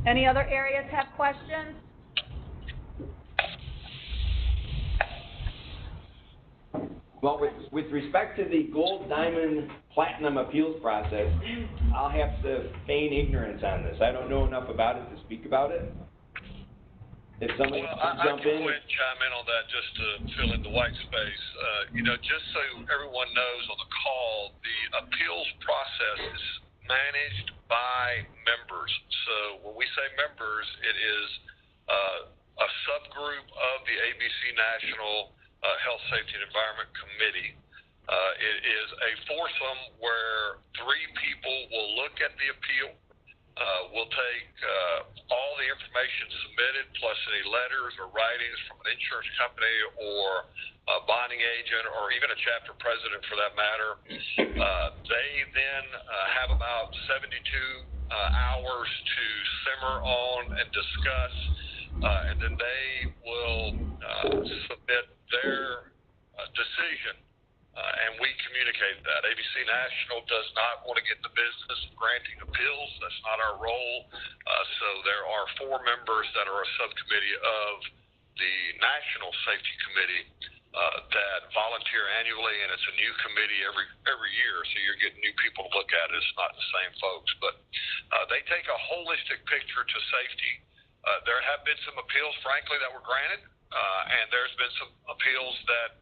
A: Any other areas have questions?
B: Well, with respect to the gold, diamond, platinum appeals process, I'll have to feign ignorance on this. I don't know enough about it to speak about it. If somebody
C: Well,
B: can
C: I
B: jump
C: can
B: in.
C: go ahead and chime in on that just to fill in the white space. You know, just so everyone knows on the call, the appeals process is managed by members. So when we say members, it is a subgroup of the ABC National Health, Safety, and Environment Committee. It is a foursome where 3 people will look at the appeal. We'll take all the information submitted, plus any letters or writings from an insurance company or a bonding agent or even a chapter president for that matter. They then have about 72 hours to simmer on and discuss, and then they will submit their decision. And we communicate that. ABC National does not want to get in the business of granting appeals. That's not our role. So there are 4 members that are a subcommittee of the National Safety Committee that volunteer annually, and it's a new committee every year. So you're getting new people to look at it. It's not the same folks, but they take a holistic picture to safety. There have been some appeals, frankly, that were granted, and there's been some appeals that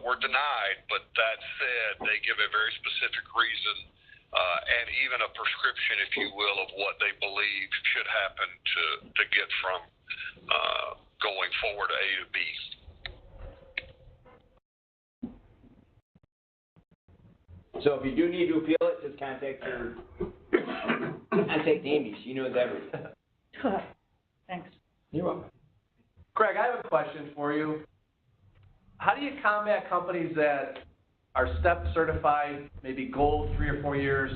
C: were denied, but that said, they give a very specific reason and even a prescription, if you will, of what they believe should happen to get from going forward A to B.
B: So if you do need to appeal it, just contact Amy. She knows everything.
A: Thanks.
B: You're welcome.
E: Craig, I have a question for you. How do you combat companies that are STEP certified, maybe gold 3 or 4 years?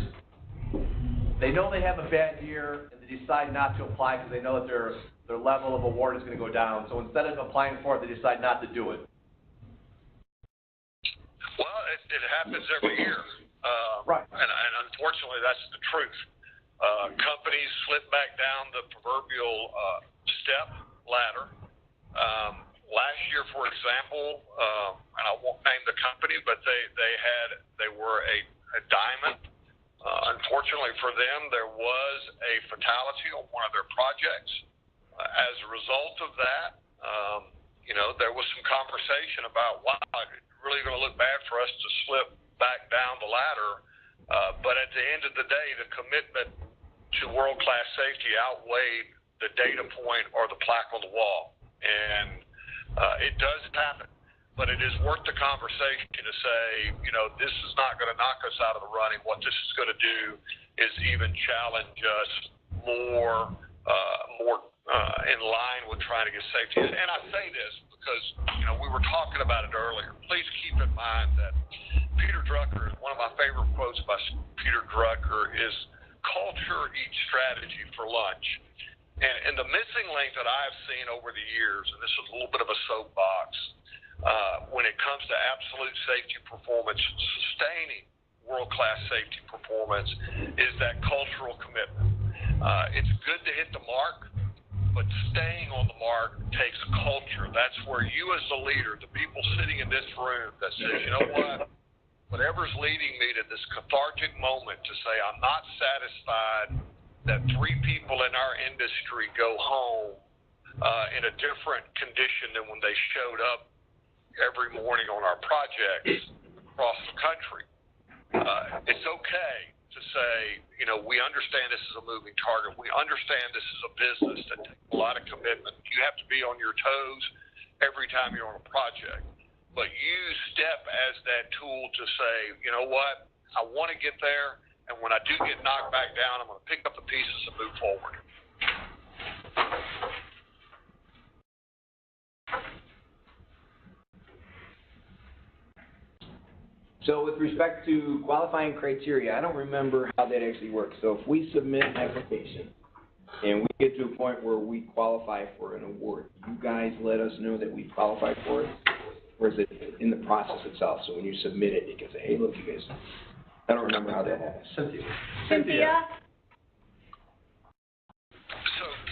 E: They know they have a bad year, and they decide not to apply because they know that their level of award is going to go down. So instead of applying for it, they decide not to do it.
C: Well, it happens every year.
E: Right.
C: And unfortunately, that's the truth. Companies slip back down the proverbial step ladder. Last year, for example, and I won't name the company, but they were a diamond. Unfortunately for them, there was a fatality on one of their projects. As a result of that, you know, there was some conversation about, wow, it's really going to look bad for us to slip back down the ladder. But at the end of the day, the commitment to world-class safety outweighed the data point or the plaque on the wall. And it does happen, but it is worth the conversation to say, you know, this is not going to knock us out of the running. What this is going to do is even challenge us more in line with trying to get safety. And I say this because, you know, we were talking about it earlier. Please keep in mind that Peter Drucker, one of my favorite quotes by Peter Drucker is, culture eats strategy for lunch. And the missing link that I've seen over the years, and this is a little bit of a soapbox, when it comes to absolute safety performance, sustaining world-class safety performance, is that cultural commitment. It's good to hit the mark, but staying on the mark takes culture. That's where you as the leader, the people sitting in this room that says, you know what, whatever's leading me to this cathartic moment to say I'm not satisfied that 3 people in our industry go home in a different condition than when they showed up every morning on our projects across the country. It's okay to say, we understand this is a moving target. We understand this is a business that takes a lot of commitment. You have to be on your toes every time you're on a project. But use STEP as that tool to say, you know what, I want to get there, and when I do get knocked back down, I'm going to pick up the pieces and move forward.
B: So with respect to qualifying criteria, I don't remember how that actually works. So if we submit an application and we get to a point where we qualify for an award, you guys let us know that we qualify for it? Or is it in the process itself? So when you submit it, you can say, hey, look, you guys, I don't remember how that happens.
A: Cynthia?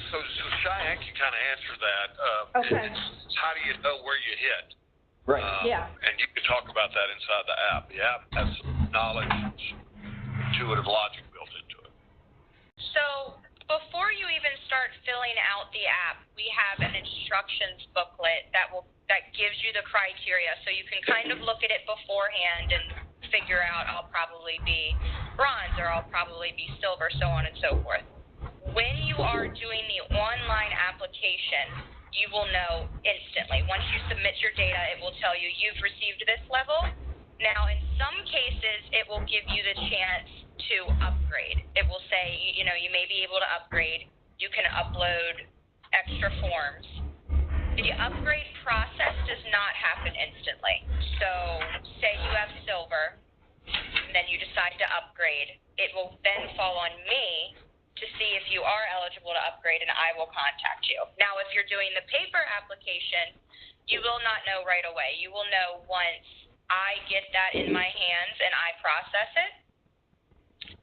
C: So Cheyenne can kind of answer that.
A: Okay.
C: It's how do you know where you hit?
B: Right.
A: Yeah.
C: And you can talk about that inside the app. The app has some knowledge, intuitive logic built into it.
D: So before you even start filling out the app, we have an instructions booklet that gives you the criteria, so you can kind of look at it beforehand and figure out I'll probably be bronze or I'll probably be silver, so on and so forth. When you are doing the online application, you will know instantly. Once you submit your data, it will tell you you've received this level. Now, in some cases, it will give you the chance to upgrade. It will say, you may be able to upgrade. You can upload extra forms. The upgrade process does not happen instantly. So, say you have silver, and then you decide to upgrade. It will then fall on me to see if you are eligible to upgrade, and I will contact you. Now, if you're doing the paper application, you will not know right away. You will know once I get that in my hands and I process it.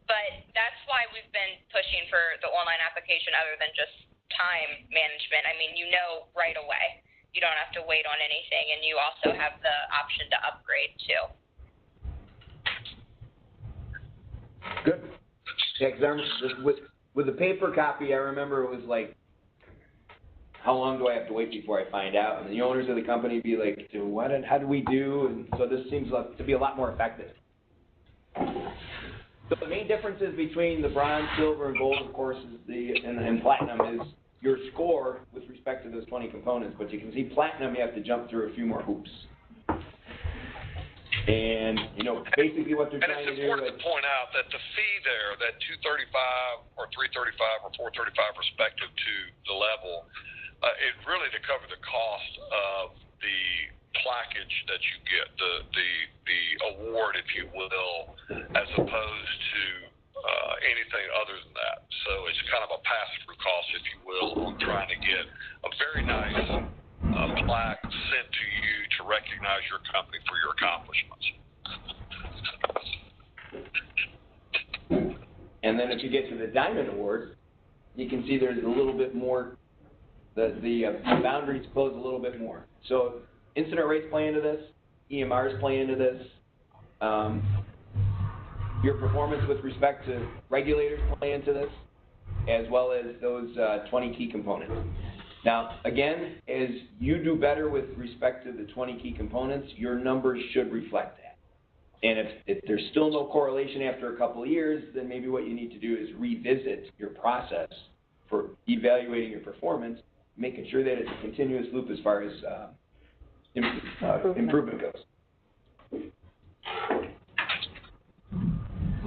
D: But that's why we've been pushing for the online application other than just time management. I mean, you know right away. You don't have to wait on anything, and you also have the option to upgrade, too.
B: Good. Yeah, because with the paper copy, I remember it was like, how long do I have to wait before I find out? And the owners of the company be like, how do we do? And so this seems like to be a lot more effective. So the main differences between the bronze, silver, and gold, of course, is and platinum is your score with respect to those 20 components. But you can see platinum, you have to jump through a few more hoops. And, basically what they're trying to do is...
C: And it's important to point out that the fee there, that $235 or $335 or $435 respective to the level, it really to cover the cost of the plaquage that you get, the award, if you will, as opposed to anything other than that. So it's kind of a pass-through cost, if you will, on trying to get a very nice plaque sent to you to recognize your company for your accomplishments.
B: And then if you get to the Diamond Award, you can see there's a little bit more, the boundaries close a little bit more. So incident rates play into this, EMRs play into this, your performance with respect to regulators play into this, as well as those 20 key components. Now, again, as you do better with respect to the 20 key components, your numbers should reflect that. And if there's still no correlation after a couple of years, then maybe what you need to do is revisit your process for evaluating your performance, making sure that it's a continuous loop as far as improvement goes.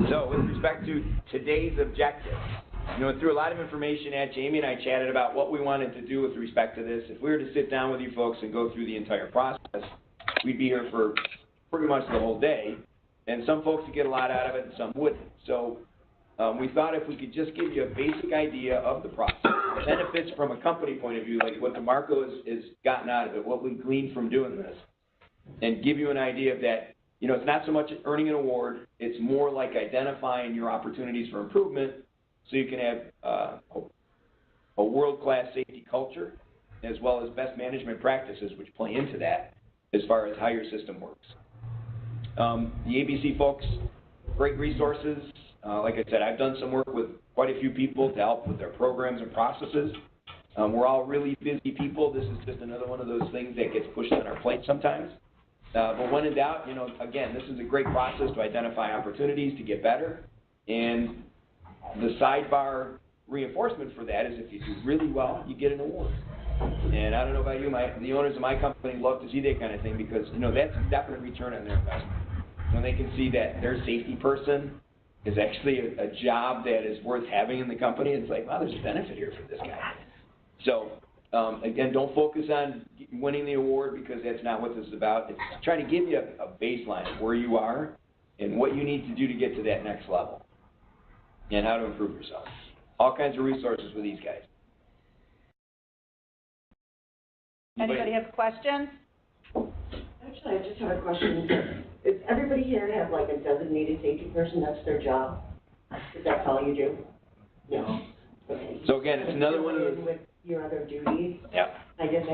B: So, with respect to today's objective, threw a lot of information at you. Amy and I chatted about what we wanted to do with respect to this. If we were to sit down with you folks and go through the entire process, we'd be here for pretty much the whole day. And some folks would get a lot out of it and some wouldn't. So we thought if we could just give you a basic idea of the process, benefits from a company point of view, like what DeMarco has gotten out of it, what we've gleaned from doing this, and give you an idea of that. It's not so much earning an award, it's more like identifying your opportunities for improvement so you can have a world-class safety culture as well as best management practices which play into that as far as how your system works. The ABC folks, great resources. Like I said, I've done some work with quite a few people to help with their programs and processes. We're all really busy people. This is just another one of those things that gets pushed on our plate sometimes. But when in doubt, you know, again, this is a great process to identify opportunities to get better. And the sidebar reinforcement for that is if you do really well, you get an award. And I don't know about you, the owners of my company love to see that kind of thing because, you know, that's a definite return on their investment. When they can see that their safety person is actually a job that is worth having in the company, it's like, wow, there's a benefit here for this guy. So, again, don't focus on winning the award because that's not what this is about. It's trying to give you a baseline of where you are and what you need to do to get to that next level and how to improve yourself. All kinds of resources with these guys.
A: Anybody have questions?
H: Actually, I just have a question. Does everybody here have like a designated safety person? That's their job? That's all you do? No. Okay.
B: So again, it's another one of those.
H: With your other duties?
B: Yep.
H: I guess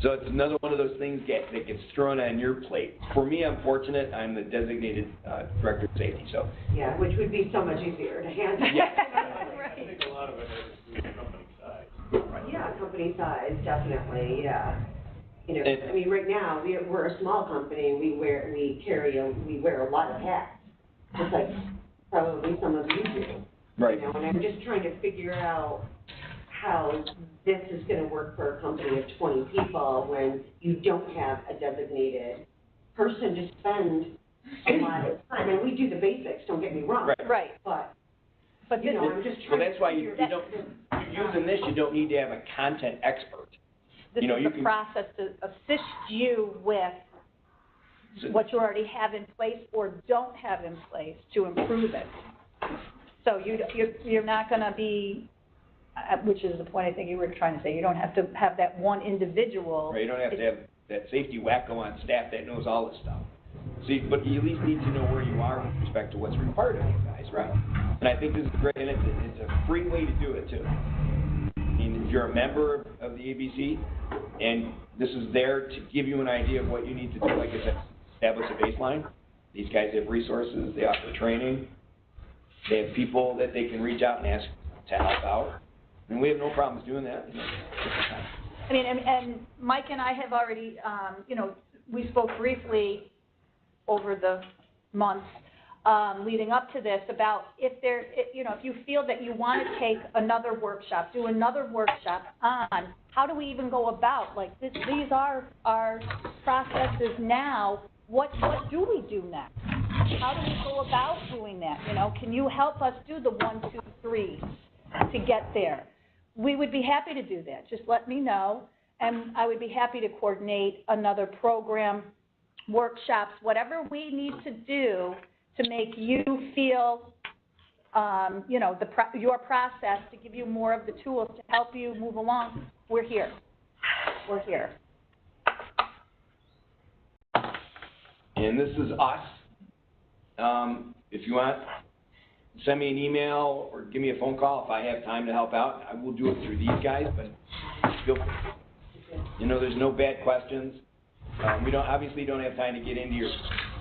B: So it's another one of those things that gets thrown on your plate. For me, I'm fortunate. I'm the designated director of safety. So.
H: Yeah, which would be so much easier to handle.
B: Yeah.
J: I think a lot of it has to do with company size.
H: Right. Yeah, company size, definitely, yeah. You know,
B: And,
H: I mean, right now, we're a small company, we wear a lot of hats, just like probably some of you do.
B: right.
H: You know, and I'm just trying to figure out how this is gonna work for a company of 20 people when you don't have a designated person to spend a lot of time. And we do the basics, don't get me wrong.
B: Right.
A: Right.
H: But you know, I'm just trying
B: Well, that's why you
H: to
B: don't, using this, you don't need to have a content expert.
A: This
B: You know,
A: is
B: you
A: the
B: can-
A: process to assist you with what you already have in place or don't have in place to improve it. So you're not going to be, which is the point I think you were trying to say, you don't have to have that one individual.
B: Right, you don't have to have that safety wacko on staff that knows all this stuff. See, but you at least need to know where you are with respect to what's required of you guys, right? And I think this is great, and it's a free way to do it too. I mean, if you're a member of the ABC, and this is there to give you an idea of what you need to do, like I said, establish a baseline. These guys have resources, they offer training, they have people that they can reach out and ask to help out. And we have no problems doing that.
A: I mean, and Mike and I have already, you know, we spoke briefly over the months leading up to this about if you feel that you want to take another workshop, do another workshop on how do we even go about, like, these are our processes now, what do we do next? How do we go about doing that, you know? Can you help us do the 1, 2, 3s to get there? We would be happy to do that. Just let me know, and I would be happy to coordinate another program, workshops, whatever we need to do to make you feel, you know, your process, to give you more of the tools to help you move along. We're here. We're here.
B: And this is us. If you want, send me an email or give me a phone call. If I have time to help out, I will do it through these guys, but feel free. You know, there's no bad questions. We obviously don't have time to get into your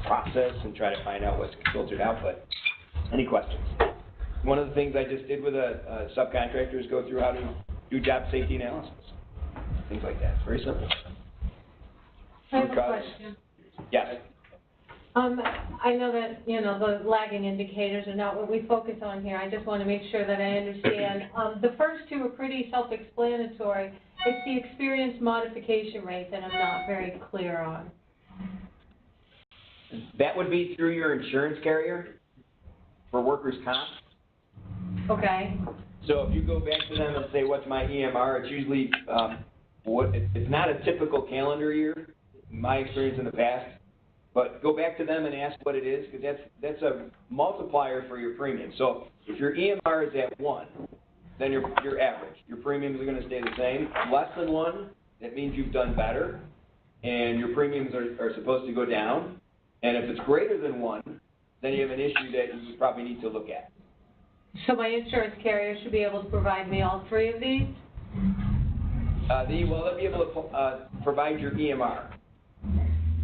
B: process and try to find out what's filtered out, but any questions? One of the things I just did with a subcontractor is go through how to do job safety analysis, things like that. It's very simple.
I: I have a question.
B: Yes.
I: I know that, you know, the lagging indicators are not what we focus on here. I just want to make sure that I understand. The first two are pretty self-explanatory. It's the experience modification rate that I'm not very clear on.
B: That would be through your insurance carrier for workers' comp.
I: Okay.
B: So if you go back to them and say, what's my EMR, it's usually, it's not a typical calendar year, in my experience in the past, but go back to them and ask what it is, because that's a multiplier for your premium. So if your EMR is at 1, then you're average. Your premiums are going to stay the same. Less than 1, that means you've done better, and your premiums are supposed to go down. And if it's greater than 1, then you have an issue that you probably need to look at.
I: So my insurance carrier should be able to provide me all three of these?
B: They'll be able to provide your EMR,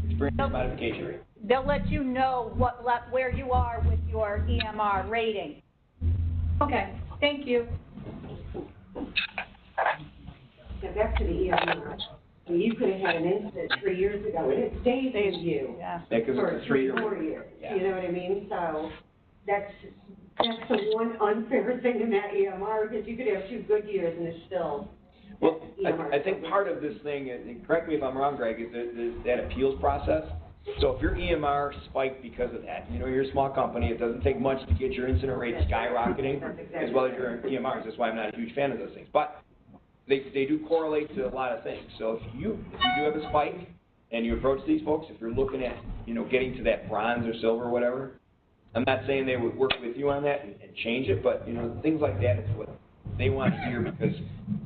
B: experience modification rate.
A: they'll let you know where you are with your EMR rating.
I: Okay, thank you.
H: So back to the EMR. You could have had an incident 3 years ago, and it stays with you
A: Yeah.
B: Because
H: for
B: it's a 3 year.
H: 4 years.
B: Yeah.
H: You know what I mean? So that's the one unfair thing in that EMR, because you could have 2 good years and it's still.
B: Well,
H: EMR
B: I think part of this thing, and correct me if I'm wrong, Greg, is that appeals process. So if your EMR spiked because of that, you're a small company, it doesn't take much to get your incident rate skyrocketing, as well as your EMRs. That's why I'm not a huge fan of those things. But they do correlate to a lot of things. So if you do have a spike and you approach these folks, if you're looking at, getting to that bronze or silver or whatever, I'm not saying they would work with you on that and change it, but, things like that is what they want to hear, because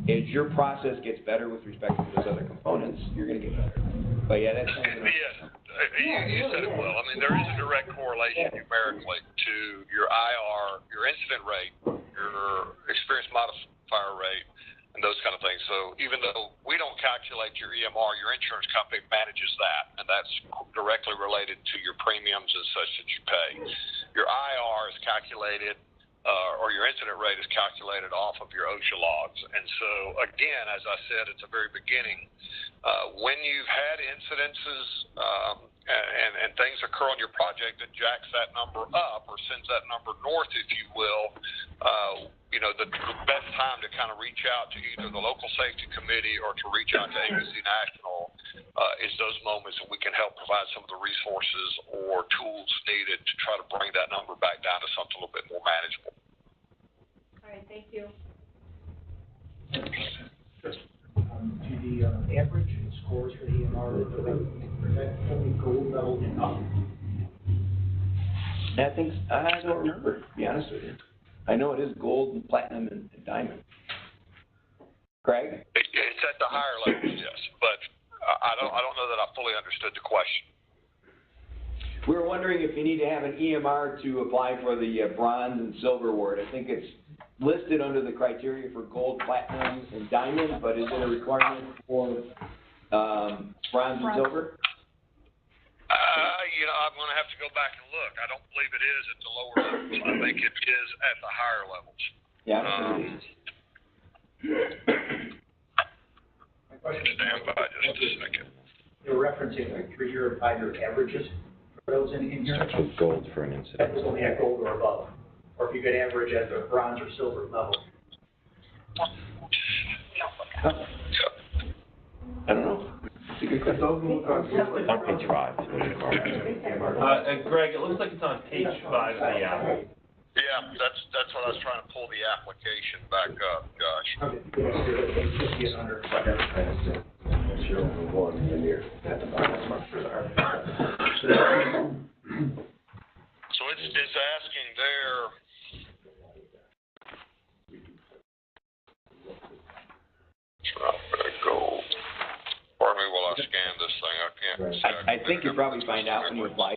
B: as your process gets better with respect to those other components, you're going to get better. But yeah, that's something.
C: Yes, you said it well. I mean, there is a direct correlation numerically to your IR, your incident rate, your experience modifier rate, and those kind of things. So even though we don't calculate your EMR, your insurance company manages that, and that's directly related to your premiums and such that you pay. Your IR is calculated, or your incident rate is calculated off of your OSHA logs. And so, again, as I said at the very beginning, when you've had incidences and things occur on your project that jacks that number up or sends that number north, if you will, the best time to kind of reach out to either the local safety committee or to reach out to ABC National is those moments, and we can help provide some of the resources or tools needed to try to bring that number back down to something a little bit more manageable.
I: All right, thank you.
J: Do the average scores for the EMR, is that only gold level and up?
B: I don't remember, to be honest with you. I know it is gold and platinum and diamond. Greg?
C: It's at the higher levels, yes, but I don't know that I fully understood the question.
B: We were wondering if you need to have an EMR to apply for the bronze and silver award. I think it's listed under the criteria for gold, platinum, and diamond, but is it a requirement for bronze and silver?
C: I'm going to have to go back and look. I don't believe it is at the lower levels. I think it is at the higher levels.
B: Yeah.
J: My question is,
C: Stand by just a second.
J: you're referencing like 3-year and 5-year averages for those in here?
K: Section gold for an incident.
J: That was only at gold or above, or if you could average at the bronze or silver level.
B: I don't know. It's a good question.
K: On page 5.
G: Greg, it looks like it's on page 5 of the app.
C: Yeah, that's what I was trying to pull the application back up, Josh. So it's asking there. Gold. Pardon me while I scan this thing. I can't see.
B: I think you'll probably find out when you apply.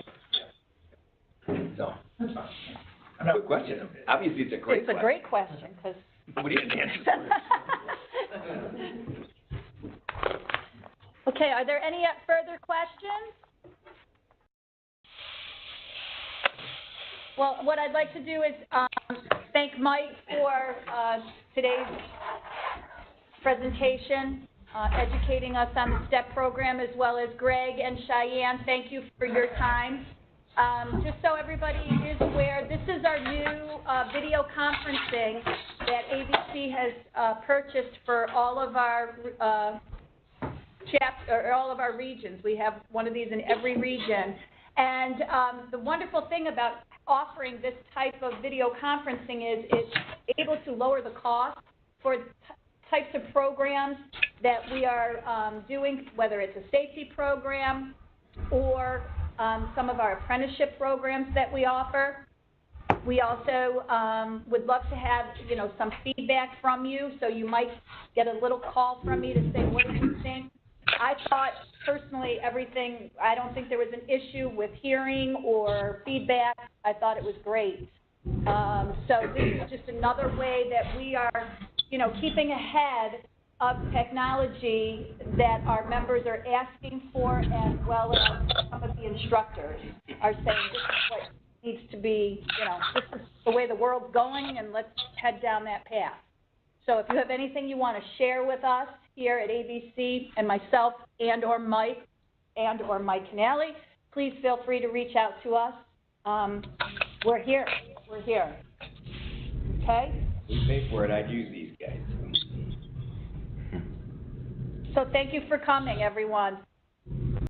B: So, good question. Obviously, it's a great question.
A: It's a great question, because.
B: What do you answer?
A: Okay, are there any further questions? Well, what I'd like to do is thank Mike for today's presentation, educating us on the STEP program, as well as Greg and Cheyenne. Thank you for your time. Just so everybody is aware, this is our new video conferencing that ABC has purchased for all of our all of our regions. We have one of these in every region. And the wonderful thing about offering this type of video conferencing is it's able to lower the cost for types of programs that we are doing, whether it's a safety program or some of our apprenticeship programs that we offer. We also would love to have, some feedback from you. So you might get a little call from me to say, what do you think? I thought personally I don't think there was an issue with hearing or feedback. I thought it was great. So this is just another way that we are, keeping ahead of technology that our members are asking for, as well as some of the instructors are saying this is what needs to be, this is the way the world's going, and let's head down that path. So if you have anything you want to share with us here at ABC, and myself and/or Mike Canale, please feel free to reach out to us. We're here. Okay?
B: We pay for it, I'd use these guys.
A: So thank you for coming, everyone.